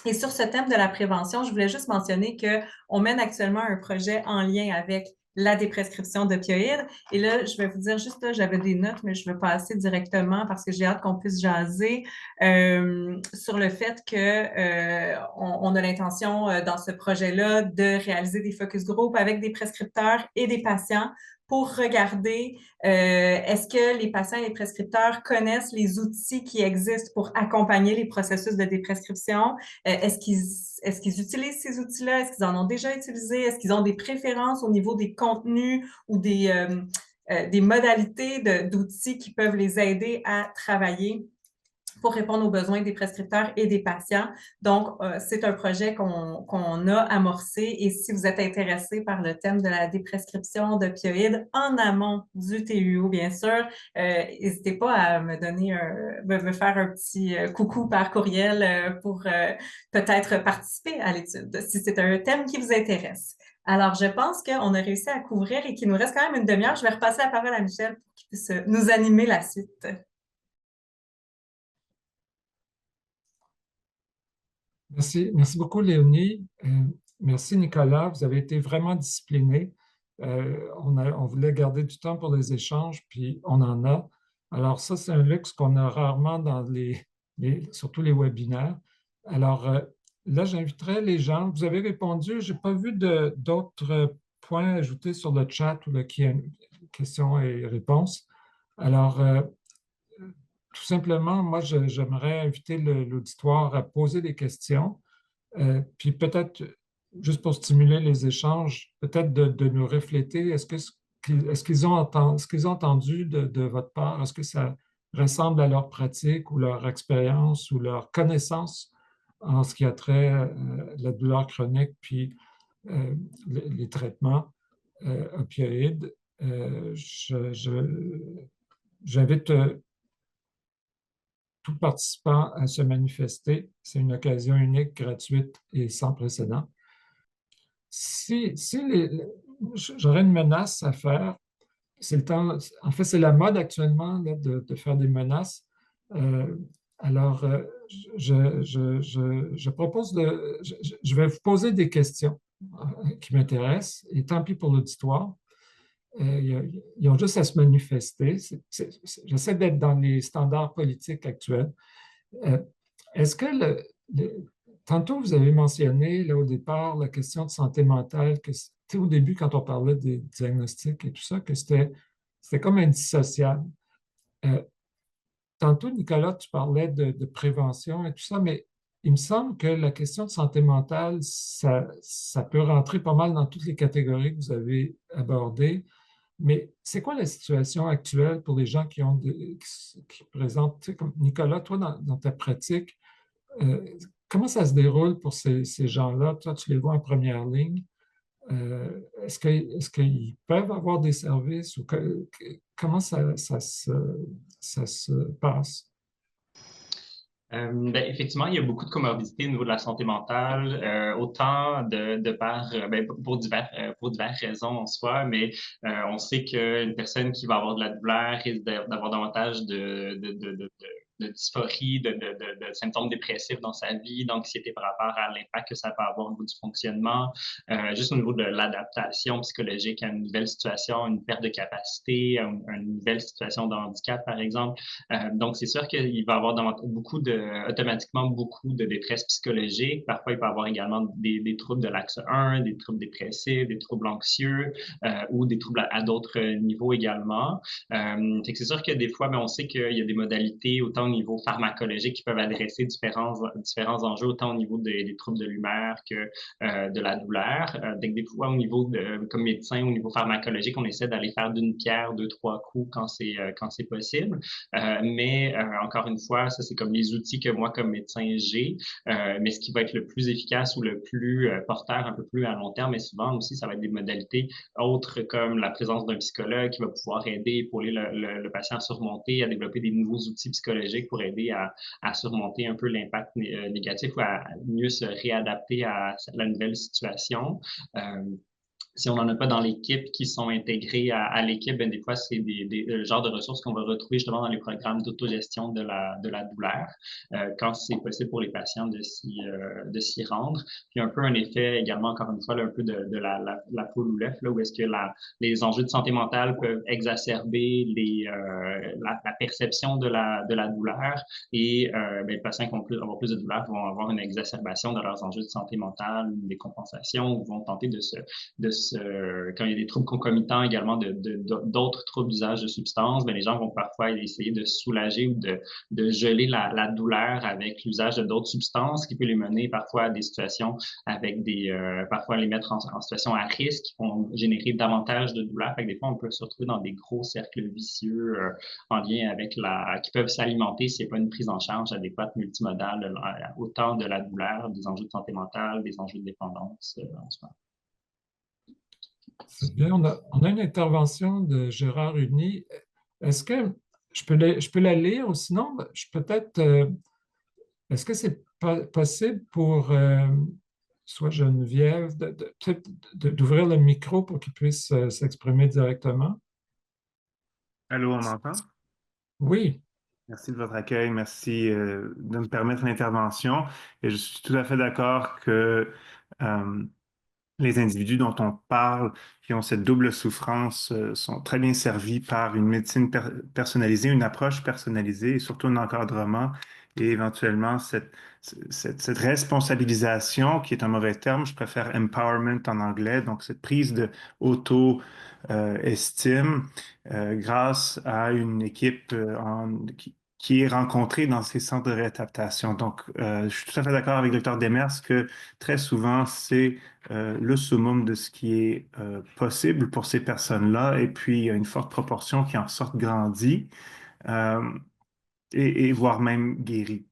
Et sur ce thème de la prévention, je voulais juste mentionner qu'on mène actuellement un projet en lien avec la déprescription d'opioïdes. Et là, je vais vous dire juste là, j'avais des notes, mais je vais passer directement parce que j'ai hâte qu'on puisse jaser sur le fait qu'on a l'intention dans ce projet-là de réaliser des focus group avec des prescripteurs et des patients pour regarder est-ce que les patients et les prescripteurs connaissent les outils qui existent pour accompagner les processus de déprescription. Est-ce qu'ils utilisent ces outils-là? Est-ce qu'ils en ont déjà utilisé? Est-ce qu'ils ont des préférences au niveau des contenus ou des modalités d'outils qui peuvent les aider à travailler pour répondre aux besoins des prescripteurs et des patients. Donc, c'est un projet qu'on a amorcé et si vous êtes intéressé par le thème de la déprescription d'opioïdes en amont du TUO, bien sûr, n'hésitez pas à me faire un petit coucou par courriel pour peut-être participer à l'étude, si c'est un thème qui vous intéresse. Alors, je pense qu'on a réussi à couvrir et qu'il nous reste quand même une demi-heure. Je vais repasser la parole à Michel pour qu'il puisse nous animer la suite. Merci beaucoup, Léonie. Merci, Nicolas. Vous avez été vraiment discipliné. On voulait garder du temps pour les échanges, puis on en a. Alors, ça, c'est un luxe qu'on a rarement dans surtout les webinaires. Alors, là, j'inviterai les gens. Vous avez répondu. Je n'ai pas vu d'autres points ajoutés sur le chat ou le questions et réponses. Alors, tout simplement, moi, j'aimerais inviter l'auditoire à poser des questions, puis peut-être, juste pour stimuler les échanges, peut-être de nous refléter, est-ce qu'ils ont entendu de votre part, est-ce que ça ressemble à leur pratique ou leur expérience ou leur connaissance en ce qui a trait à la douleur chronique, puis les traitements opioïdes. J'invite tout participant à se manifester. C'est une occasion unique, gratuite et sans précédent. Si j'aurais une menace à faire, c'est le temps, en fait, c'est la mode actuellement là, de faire des menaces. Alors, je propose je vais vous poser des questions qui m'intéressent, et tant pis pour l'auditoire. Ils ont juste à se manifester. J'essaie d'être dans les standards politiques actuels. Est-ce que tantôt, vous avez mentionné là, au départ la question de santé mentale, que c'était au début, quand on parlait des diagnostics et tout ça, que c'était comme indissociable. Tantôt, Nicolas, tu parlais de prévention et tout ça, mais il me semble que la question de santé mentale, ça peut rentrer pas mal dans toutes les catégories que vous avez abordées. Mais c'est quoi la situation actuelle pour les gens qui présentent, tu sais, comme Nicolas, toi, dans ta pratique, comment ça se déroule pour ces gens-là? Toi, tu les vois en première ligne. Est-ce qu'ils peuvent avoir des services ou comment ça se passe? Effectivement, il y a beaucoup de comorbidités au niveau de la santé mentale, autant pour diverses raisons en soi, mais on sait qu'une personne qui va avoir de la douleur risque d'avoir davantage de dysphorie, de symptômes dépressifs dans sa vie, d'anxiété par rapport à l'impact que ça peut avoir au niveau du fonctionnement, juste au niveau de l'adaptation psychologique à une nouvelle situation, une perte de capacité, à une nouvelle situation de handicap, par exemple. Donc, c'est sûr qu'il va y avoir automatiquement beaucoup de détresse psychologique. Parfois, il peut y avoir également des troubles de l'axe 1, des troubles dépressifs, des troubles anxieux ou des troubles à d'autres niveaux également. C'est sûr que des fois, on sait qu'il y a des modalités autant au niveau pharmacologique qui peuvent adresser différents enjeux, autant au niveau des troubles de l'humeur que de la douleur. Donc, des fois, au niveau comme médecin, au niveau pharmacologique, on essaie d'aller faire d'une pierre 2-3 coups quand c'est possible. Mais encore une fois, ça, c'est comme les outils que moi, comme médecin, j'ai. Mais ce qui va être le plus efficace ou le plus porteur un peu plus à long terme, mais souvent aussi, ça va être des modalités autres comme la présence d'un psychologue qui va pouvoir aider, épauler le patient à surmonter, à développer des nouveaux outils psychologiques pour aider à surmonter un peu l'impact négatif ou à mieux se réadapter à la nouvelle situation. Si on n'en a pas dans l'équipe qui sont intégrés à l'équipe, ben des fois, c'est le genre de ressources qu'on va retrouver justement dans les programmes d'autogestion de la douleur, quand c'est possible pour les patients de s'y rendre. Puis un peu un effet également, encore une fois, là, un peu de la poule ou l'œuf, là, où est-ce que les enjeux de santé mentale peuvent exacerber la perception de la douleur et ben, les patients qui vont avoir plus de douleur vont avoir une exacerbation de leurs enjeux de santé mentale, des compensations, ou vont tenter quand il y a des troubles concomitants également d'autres troubles d'usage de substances, ben les gens vont parfois essayer de soulager ou de geler la douleur avec l'usage de d'autres substances qui peut les mener parfois à des situations avec parfois les mettre en situation à risque, qui vont générer davantage de douleur. Fait que des fois, on peut se retrouver dans des gros cercles vicieux en lien avec qui peuvent s'alimenter s'il n'y a pas une prise en charge adéquate multimodale, autant de la douleur, des enjeux de santé mentale, des enjeux de dépendance en ce moment. C'est bien. On a une intervention de Gérard Huni. Est-ce que je peux la lire ou sinon, est-ce que c'est possible pour soit Geneviève d'ouvrir le micro pour qu'il puisse s'exprimer directement? Allô, on m'entend? Oui. Merci de votre accueil. Merci de me permettre l'intervention. Et je suis tout à fait d'accord que les individus dont on parle, qui ont cette double souffrance, sont très bien servis par une médecine personnalisée, une approche personnalisée et surtout un encadrement et éventuellement cette responsabilisation, qui est un mauvais terme, je préfère empowerment en anglais, donc cette prise de auto-estime grâce à une équipe qui est rencontrée dans ces centres de réadaptation. Donc, je suis tout à fait d'accord avec le Dr Demers que très souvent, c'est le summum de ce qui est possible pour ces personnes-là. Et puis, il y a une forte proportion qui en sortent grandis et voire même guéris,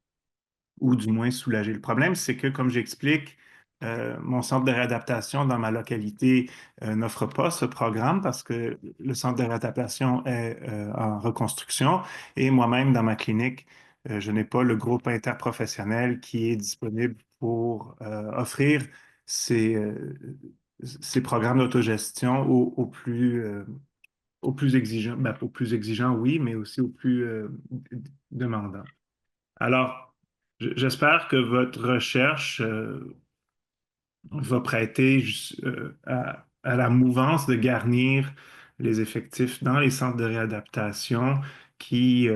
ou du moins soulagés. Le problème, c'est que, comme j'explique, mon centre de réadaptation dans ma localité n'offre pas ce programme parce que le centre de réadaptation est en reconstruction et moi-même, dans ma clinique, je n'ai pas le groupe interprofessionnel qui est disponible pour offrir ces programmes d'autogestion aux plus exigeants, ben, aux plus exigeants, oui, mais aussi aux plus demandants. Alors, j'espère que votre recherche va prêter à la mouvance de garnir les effectifs dans les centres de réadaptation qui,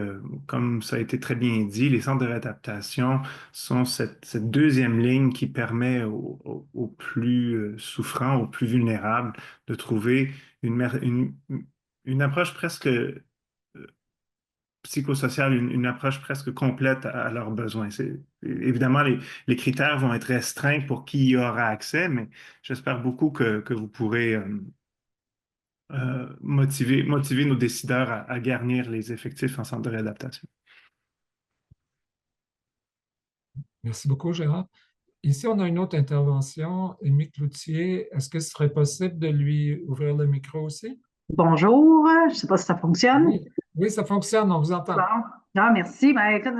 comme ça a été très bien dit, les centres de réadaptation sont cette deuxième ligne qui permet aux plus souffrants, aux plus vulnérables de trouver une approche presque psychosociale, une approche presque complète à leurs besoins. Évidemment, les critères vont être restreints pour qui y aura accès, mais j'espère beaucoup que vous pourrez motiver nos décideurs à garnir les effectifs en centre de réadaptation. Merci beaucoup, Gérard. Ici, on a une autre intervention. Émy Cloutier, est-ce que ce serait possible de lui ouvrir le micro aussi? Bonjour, je ne sais pas si ça fonctionne. Oui, ça fonctionne, on vous entend. Bon. Ah, merci. Ben, écoute,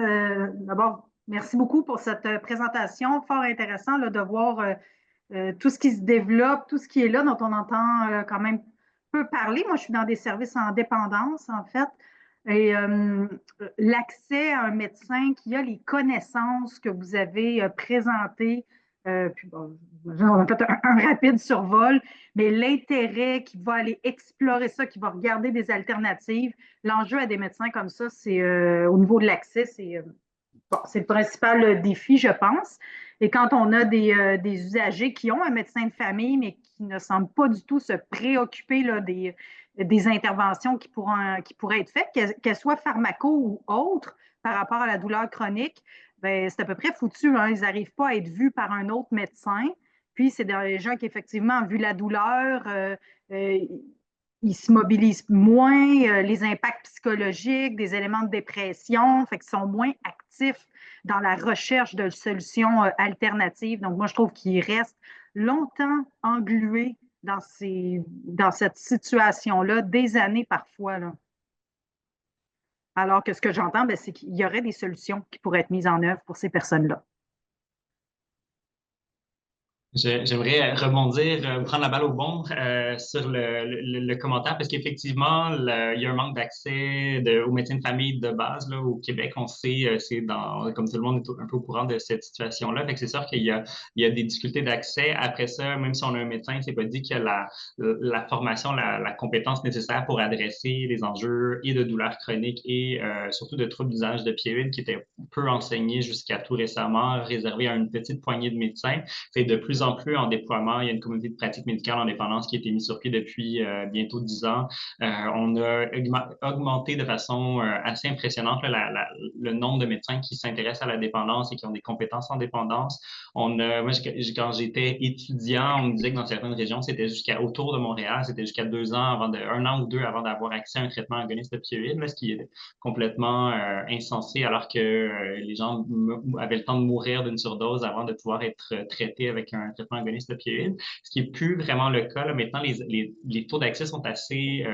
d'abord, merci beaucoup pour cette présentation. Fort intéressant là, de voir tout ce qui se développe, tout ce qui est là, dont on entend quand même peu parler. Moi, je suis dans des services en dépendance, en fait. Et l'accès à un médecin qui a les connaissances que vous avez présentées, puis bon, on a fait un rapide survol, mais l'intérêt qui va aller explorer ça, qui va regarder des alternatives, l'enjeu à des médecins comme ça, c'est au niveau de l'accès, c'est le principal défi, je pense. Et quand on a des usagers qui ont un médecin de famille, mais qui ne semblent pas du tout se préoccuper là, des des interventions qui pourraient être faites, qu'elles soient pharmaco ou autres, par rapport à la douleur chronique, ben, c'est à peu près foutu. Hein? Ils n'arrivent pas à être vus par un autre médecin. Puis, c'est des gens qui, effectivement, vu la douleur, ils se mobilisent moins, les impacts psychologiques, des éléments de dépression, fait qu'ils sont moins actifs dans la recherche de solutions alternatives. Donc, moi, je trouve qu'ils restent longtemps englués dans cette situation-là, des années parfois, là. Alors que ce que j'entends, ben, c'est qu'il y aurait des solutions qui pourraient être mises en œuvre pour ces personnes-là. J'aimerais rebondir, prendre la balle au bon sur le commentaire, parce qu'effectivement, il y a un manque d'accès aux médecins de famille de base là, au Québec. On sait, comme tout le monde est un peu au courant de cette situation-là. Fait que c'est sûr qu'il y a des difficultés d'accès. Après ça, même si on a un médecin, c'est pas dit qu'il y a la formation, la compétence nécessaire pour adresser les enjeux et de douleurs chroniques et surtout de troubles d'usage d'opioïdes qui étaient peu enseignés jusqu'à tout récemment, réservés à une petite poignée de médecins. C'est de plus en plus en déploiement. Il y a une communauté de pratique médicale en dépendance qui a été mise sur pied depuis bientôt 10 ans. On a augmenté de façon assez impressionnante le nombre de médecins qui s'intéressent à la dépendance et qui ont des compétences en dépendance. Moi, quand j'étais étudiant, on me disait que dans certaines régions, c'était autour de Montréal, c'était jusqu'à 2 ans, un an ou 2 avant d'avoir accès à un traitement agoniste opioïde, ce qui est complètement insensé, alors que les gens avaient le temps de mourir d'une surdose avant de pouvoir être traités avec un traitement agoniste opioïde, ce qui n'est plus vraiment le cas. Là. Maintenant, les taux d'accès sont assez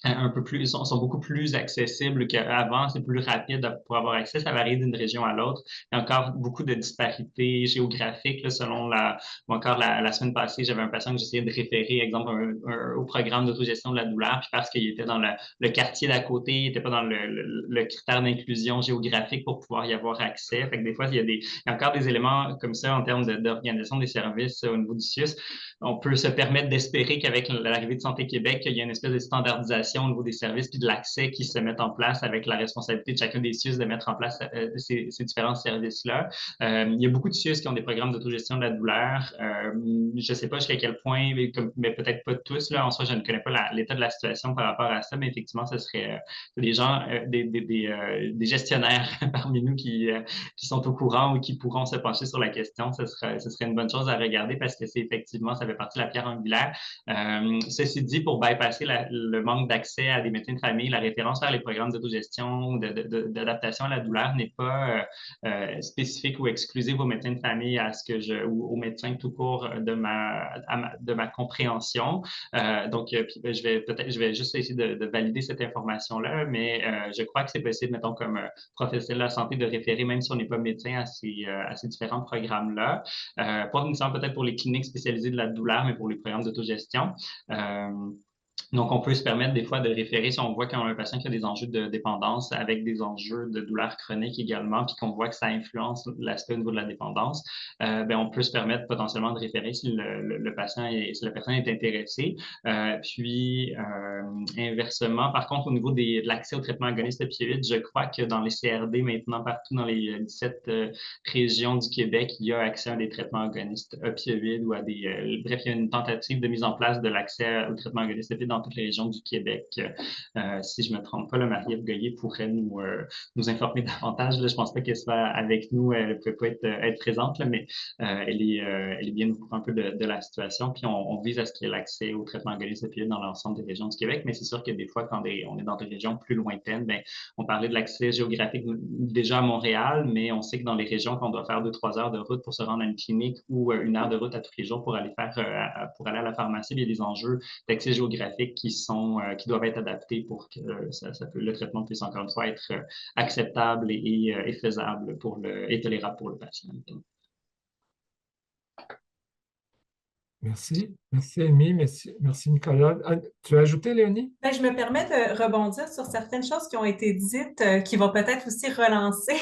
un peu plus, sont beaucoup plus accessibles qu'avant, c'est plus rapide pour avoir accès, ça varie d'une région à l'autre. Il y a encore beaucoup de disparités géographiques, là, encore la semaine passée, j'avais un patient que j'essayais de référer, exemple, au programme d'autogestion de la douleur, puis parce qu'il était dans le quartier d'à côté, il n'était pas dans le critère d'inclusion géographique pour pouvoir y avoir accès. Fait que des fois, il y a encore des éléments comme ça en termes d'organisation des services au niveau du CIUS. On peut se permettre d'espérer qu'avec l'arrivée de Santé Québec, il y a une espèce de standardisation au niveau des services puis de l'accès qui se mettent en place avec la responsabilité de chacun des CIUS de mettre en place ces différents services-là. Il y a beaucoup de CIUS qui ont des programmes d'autogestion de la douleur. Je ne sais pas jusqu'à quel point, mais peut-être pas tous. Là. En soi, je ne connais pas l'état de la situation par rapport à ça, mais effectivement, ce serait des gens, des gestionnaires parmi nous qui sont au courant ou qui pourront se pencher sur la question. Ce serait une bonne chose à regarder parce que c'est effectivement, ça fait partie de la pierre angulaire. Ceci dit, pour bypasser le manque d'accès à des médecins de famille, la référence vers les programmes d'autogestion, d'adaptation à la douleur n'est pas spécifique ou exclusive aux médecins de famille ou aux médecins tout court de ma compréhension. Donc, je vais juste essayer de valider cette information-là, mais je crois que c'est possible, mettons, comme professionnel de la santé, de référer, même si on n'est pas médecin, à ces différents programmes-là. Pas nécessairement peut-être pour les cliniques spécialisées de la douleur, mais pour les programmes d'autogestion. Donc, on peut se permettre des fois de référer si on voit qu'on a un patient qui a des enjeux de dépendance avec des enjeux de douleur chronique également, puis qu'on voit que ça influence l'aspect au niveau de la dépendance, on peut se permettre potentiellement de référer si la personne est intéressée. Inversement, par contre, au niveau de l'accès au traitement agoniste opioïde, je crois que dans les CRD maintenant, partout dans les 17 régions du Québec, il y a accès à des traitements agonistes opioïdes ou bref, il y a une tentative de mise en place de l'accès au traitement agoniste opioïde dans toutes les régions du Québec. Si je ne me trompe pas, Marie-Ève Goyer pourrait nous informer davantage. Là, je ne pense pas qu'elle soit avec nous, elle ne peut pas être présente, là, mais elle est bien au courant un peu de la situation. Puis on vise à ce qu'il y ait l'accès au traitement agoniste opioïde dans l'ensemble des régions du Québec. Mais c'est sûr que des fois, quand on est dans des régions plus lointaines, on parlait de l'accès géographique déjà à Montréal, mais on sait que dans les régions, qu'on doit faire 2-3 heures de route pour se rendre à une clinique ou 1 heure de route à tous les jours pour aller à la pharmacie, il y a des enjeux d'accès géographique qui doivent être adaptés pour que le traitement puisse encore une fois être acceptable et faisable et tolérable pour le patient. Merci. Merci, Amy. Merci, Nicolas. Tu as ajouté, Léonie? Je me permets de rebondir sur certaines choses qui ont été dites, qui vont peut-être aussi relancer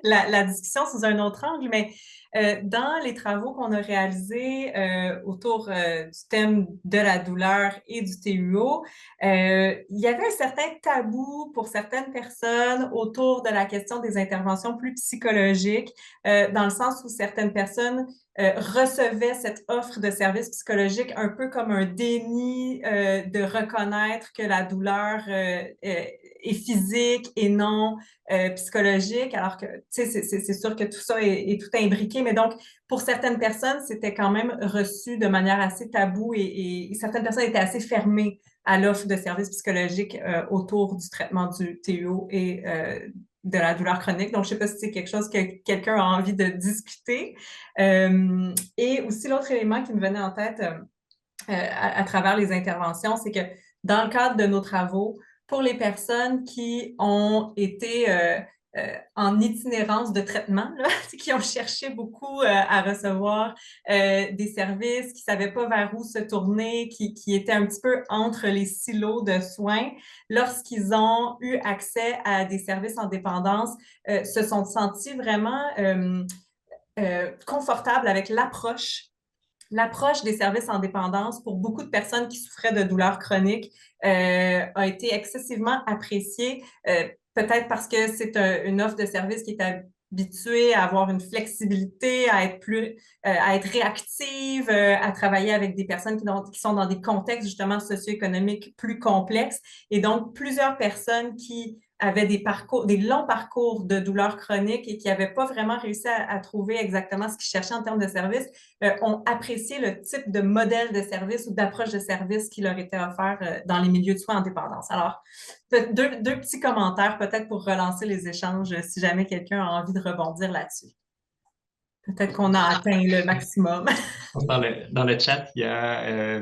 la discussion sous un autre angle, mais Dans les travaux qu'on a réalisés autour du thème de la douleur et du TUO, il y avait un certain tabou pour certaines personnes autour de la question des interventions plus psychologiques, dans le sens où certaines personnes recevaient cette offre de services psychologiques un peu comme un déni de reconnaître que la douleur est physique et non psychologique, alors que c'est sûr que tout ça est tout imbriqué, mais donc pour certaines personnes, c'était quand même reçu de manière assez taboue et certaines personnes étaient assez fermées à l'offre de services psychologiques autour du traitement du TUO et de la douleur chronique. Donc, je ne sais pas si c'est quelque chose que quelqu'un a envie de discuter. Et aussi, l'autre élément qui me venait en tête à travers les interventions, c'est que dans le cadre de nos travaux, pour les personnes qui ont été en itinérance de traitement, là, qui ont cherché beaucoup à recevoir des services, qui ne savaient pas vers où se tourner, qui étaient un petit peu entre les silos de soins, lorsqu'ils ont eu accès à des services en dépendance, se sont sentis vraiment confortables avec l'approche des services en dépendance pour beaucoup de personnes qui souffraient de douleurs chroniques a été excessivement appréciée, peut-être parce que c'est une offre de service qui est habituée à avoir une flexibilité, à être réactive, à travailler avec des personnes qui sont dans des contextes justement socio-économiques plus complexes. Et donc, plusieurs personnes qui avaient des longs parcours de douleurs chroniques et qui n'avaient pas vraiment réussi à trouver exactement ce qu'ils cherchaient en termes de services, ont apprécié le type de modèle de service ou d'approche de service qui leur était offert dans les milieux de soins en dépendance. Alors, deux petits commentaires peut-être pour relancer les échanges si jamais quelqu'un a envie de rebondir là-dessus. Peut-être qu'on a atteint le maximum. Dans le chat, il y a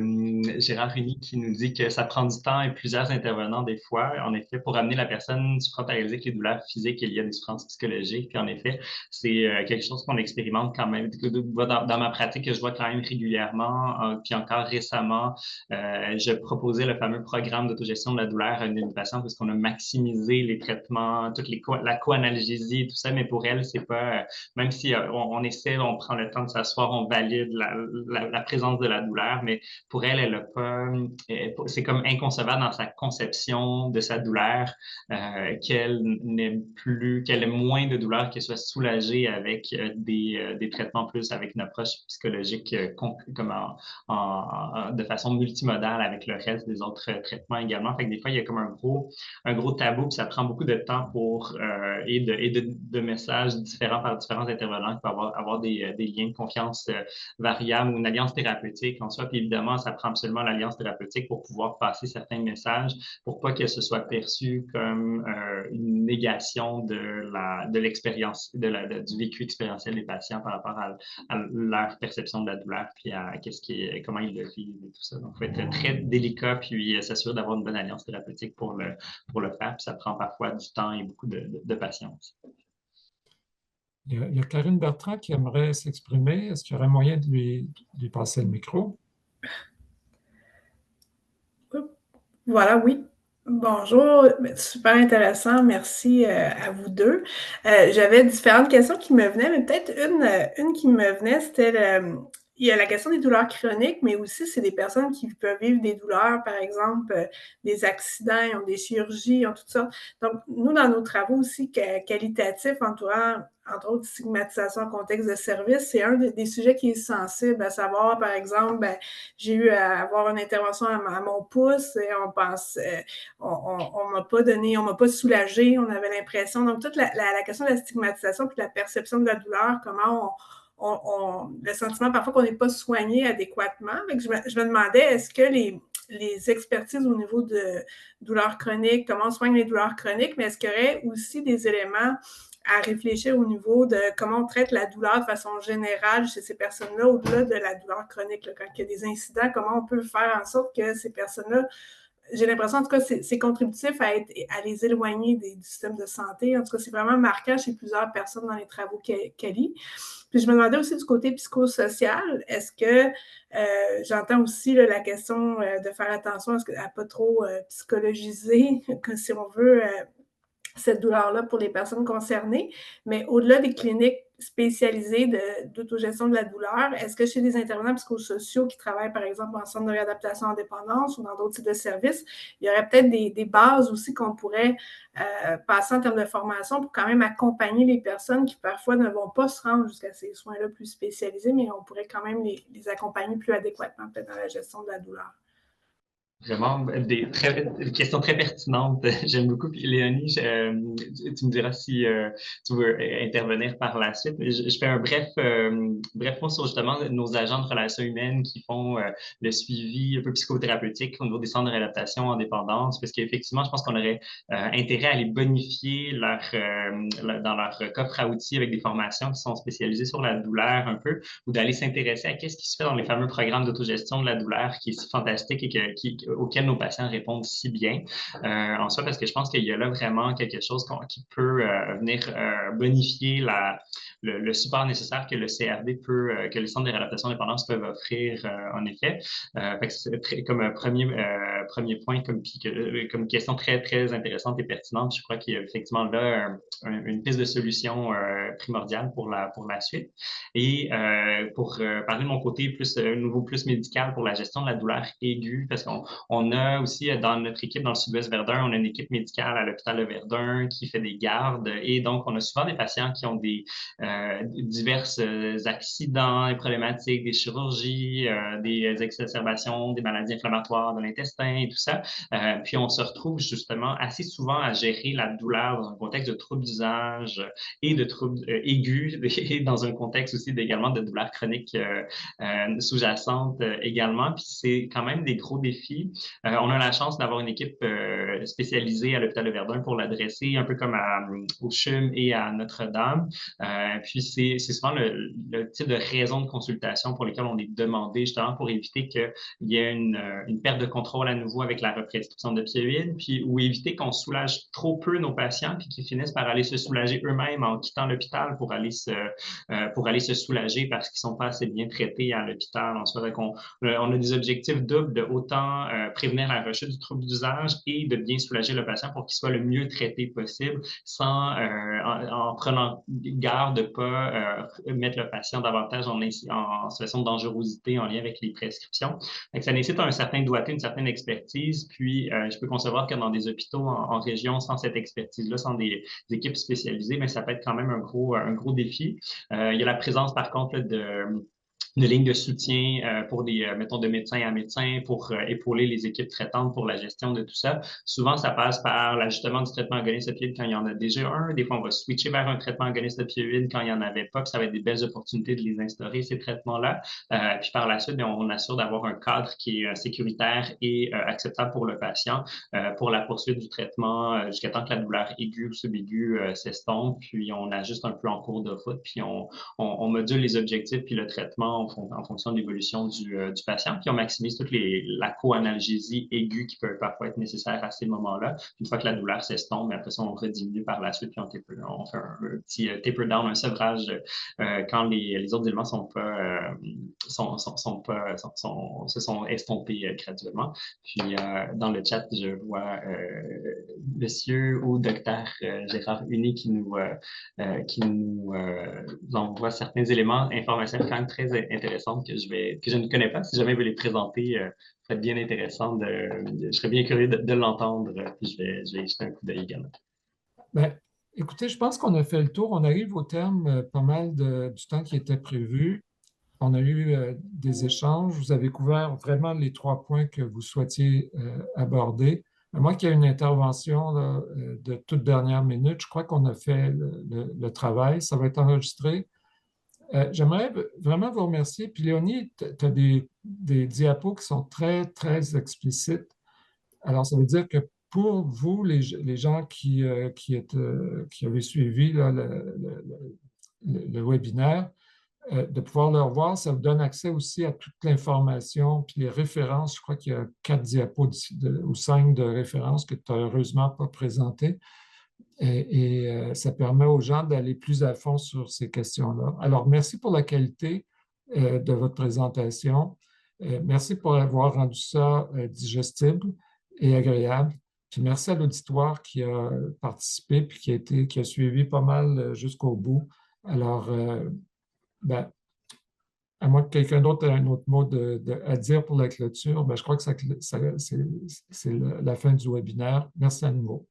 Gérard Rény qui nous dit que ça prend du temps et plusieurs intervenants des fois, en effet, pour amener la personne souffrant paralysée avec les douleurs physiques et liées à des souffrances psychologiques. Puis en effet, c'est quelque chose qu'on expérimente quand même. Dans ma pratique, que je vois quand même régulièrement, puis encore récemment, je proposais le fameux programme d'autogestion de la douleur à une patiente parce qu'on a maximisé les traitements, la co-analgésie et tout ça, mais pour elle, c'est pas, même si on essaie, on prend le temps de s'asseoir, on valide la présence de la douleur, mais pour elle, elle a pas, c'est comme inconcevable dans sa conception de sa douleur qu'elle ait moins de douleur, qu'elle soit soulagée avec des traitements plus avec une approche psychologique comme de façon multimodale avec le reste des autres traitements également. Fait que des fois, il y a comme un gros tabou, puis ça prend beaucoup de temps et de messages différents par différents intervenants qui peuvent avoir des liens de confiance variables ou une alliance thérapeutique en soi. Puis évidemment, ça prend absolument l'alliance thérapeutique pour pouvoir passer certains messages pour pas que ce soit perçu comme une négation de l'expérience, du vécu expérientiel des patients par rapport à leur perception de la douleur, puis à comment ils le vivent et tout ça. Donc, il faut être très délicat, puis s'assurer d'avoir une bonne alliance thérapeutique pour le faire. Puis ça prend parfois du temps et beaucoup de patience. Il y a Karine Bertrand qui aimerait s'exprimer. Est-ce qu'il y aurait moyen de lui passer le micro? Voilà, oui. Bonjour, super intéressant, merci à vous deux. J'avais différentes questions qui me venaient, mais peut-être une qui me venait, c'était il y a la question des douleurs chroniques, mais aussi c'est des personnes qui peuvent vivre des douleurs, par exemple, des accidents, ils ont des chirurgies, ils ont tout ça. Donc, nous, dans nos travaux aussi qualitatifs entourant, entre autres, stigmatisation en contexte de service, c'est un des sujets qui est sensible, à savoir, par exemple, ben, j'ai eu à avoir une intervention à mon pouce et on m'a pas donné, on m'a pas soulagé, on avait l'impression, donc toute la question de la stigmatisation puis de la perception de la douleur, comment le sentiment parfois qu'on n'est pas soigné adéquatement. Donc, je me demandais, est-ce que les expertises au niveau de douleurs chroniques, comment on soigne les douleurs chroniques, mais est-ce qu'il y aurait aussi des éléments à réfléchir au niveau de comment on traite la douleur de façon générale chez ces personnes-là, au-delà de la douleur chronique, là, quand il y a des incidents, comment on peut faire en sorte que ces personnes-là, j'ai l'impression, en tout cas, c'est contributif à les éloigner du système de santé. En tout cas, c'est vraiment marquant chez plusieurs personnes dans les travaux qu'elle lit. Puis je me demandais aussi du côté psychosocial, est-ce que j'entends aussi là, la question de faire attention à ne pas trop psychologiser, que si on veut, cette douleur-là pour les personnes concernées, mais au-delà des cliniques spécialisé d'autogestion de la douleur. Est-ce que chez des intervenants psychosociaux qui travaillent, par exemple, en centre de réadaptation en dépendance ou dans d'autres types de services, il y aurait peut-être des bases aussi qu'on pourrait passer en termes de formation pour quand même accompagner les personnes qui parfois ne vont pas se rendre jusqu'à ces soins-là plus spécialisés, mais on pourrait quand même les accompagner plus adéquatement peut-être dans la gestion de la douleur. Vraiment, des questions très pertinentes. J'aime beaucoup. Puis Léonie, tu me diras si tu veux intervenir par la suite. Je fais un bref point sur justement nos agents de relations humaines qui font le suivi un peu psychothérapeutique au niveau des centres de réadaptation en dépendance, parce qu'effectivement, je pense qu'on aurait intérêt à les bonifier dans leur coffre à outils avec des formations qui sont spécialisées sur la douleur un peu, ou d'aller s'intéresser à qu'est-ce qui se fait dans les fameux programmes d'autogestion de la douleur qui est si fantastique et auxquels nos patients répondent si bien en soi, parce que je pense qu'il y a là vraiment quelque chose qui peut venir bonifier le support nécessaire que le CRD que les centres de réadaptation dépendance peuvent offrir en effet. Fait que c'est comme un premier point, comme question très, très intéressante et pertinente. Je crois qu'il y a effectivement là une piste de solution primordiale pour la suite. Et pour parler de mon côté nouveau plus médical pour la gestion de la douleur aiguë, parce qu'on a aussi dans notre équipe dans le Sud-Ouest Verdun, on a une équipe médicale à l'hôpital de Verdun qui fait des gardes et donc on a souvent des patients qui ont des divers accidents et problématiques, des chirurgies, des exacerbations, des maladies inflammatoires de l'intestin et tout ça. Puis on se retrouve justement assez souvent à gérer la douleur dans un contexte de troubles d'usage et de troubles aigus et dans un contexte aussi également de douleurs chroniques sous-jacentes également. Puis c'est quand même des gros défis. On a la chance d'avoir une équipe spécialisée à l'hôpital de Verdun pour l'adresser, un peu comme au CHUM et à Notre-Dame. Puis c'est souvent le type de raison de consultation pour lesquelles on est demandé justement pour éviter qu'il y ait une perte de contrôle à nouveau avec la represcription d'opioïdes, puis ou éviter qu'on soulage trop peu nos patients puis qu'ils finissent par aller se soulager eux-mêmes en quittant l'hôpital pour aller se soulager parce qu'ils ne sont pas assez bien traités à l'hôpital. En soi, on a des objectifs doubles de autant prévenir la rechute du trouble d'usage et de bien soulager le patient pour qu'il soit le mieux traité possible en prenant garde de ne pas mettre le patient davantage en situation de dangerosité en lien avec les prescriptions. Donc, ça nécessite un certain doigté, une certaine expertise. Puis, je peux concevoir que dans des hôpitaux en région, sans cette expertise-là, sans des équipes spécialisées, mais ça peut être quand même un gros défi. Il y a la présence, par contre, de lignes de soutien pour mettons, de médecin à médecin pour épauler les équipes traitantes pour la gestion de tout ça. Souvent, ça passe par l'ajustement du traitement agoniste opioïde quand il y en a déjà un. Des fois, on va switcher vers un traitement agoniste opioïde quand il n'y en avait pas, puis ça va être des belles opportunités de les instaurer, ces traitements-là. Puis par la suite, bien, on assure d'avoir un cadre qui est sécuritaire et acceptable pour le patient pour la poursuite du traitement jusqu'à temps que la douleur aiguë ou subaiguë s'estompe. Puis on ajuste un peu en cours de route, puis on module les objectifs puis le traitement en fonction de l'évolution du patient. Puis on maximise toute la co-analgésie aiguë qui peut parfois être nécessaire à ces moments-là. Une fois que la douleur s'estompe, après ça, on rediminue par la suite, puis on fait un petit taper down, un sevrage quand les autres éléments se sont estompés graduellement. Puis dans le chat, je vois monsieur ou docteur Gérard Uni qui nous envoie certains éléments informationnels quand même très intéressants que je ne connais pas. Si jamais vous les présenter, ça serait bien intéressant. Je serais bien curieux de l'entendre. Puis je vais y jeter un coup d'œil également. Bien, écoutez, je pense qu'on a fait le tour. On arrive au terme pas mal du temps qui était prévu. On a eu des échanges. Vous avez couvert vraiment les 3 points que vous souhaitiez aborder. À moins qu'il y ait une intervention là, de toute dernière minute, je crois qu'on a fait le travail. Ça va être enregistré. J'aimerais vraiment vous remercier. Puis Léonie, tu as des diapos qui sont très, très explicites. Alors, ça veut dire que pour vous, les gens qui avaient suivi là, le webinaire, de pouvoir le revoir, ça vous donne accès aussi à toute l'information, puis les références. Je crois qu'il y a 4 diapos ou 5 de références que tu n'as heureusement pas présentées. Et ça permet aux gens d'aller plus à fond sur ces questions-là. Alors, merci pour la qualité de votre présentation. Merci pour avoir rendu ça digestible et agréable. Puis merci à l'auditoire qui a participé puis qui a suivi pas mal jusqu'au bout. Alors, ben, à moins que quelqu'un d'autre ait un autre mot à dire pour la clôture, ben, je crois que c'est la fin du webinaire. Merci à nouveau.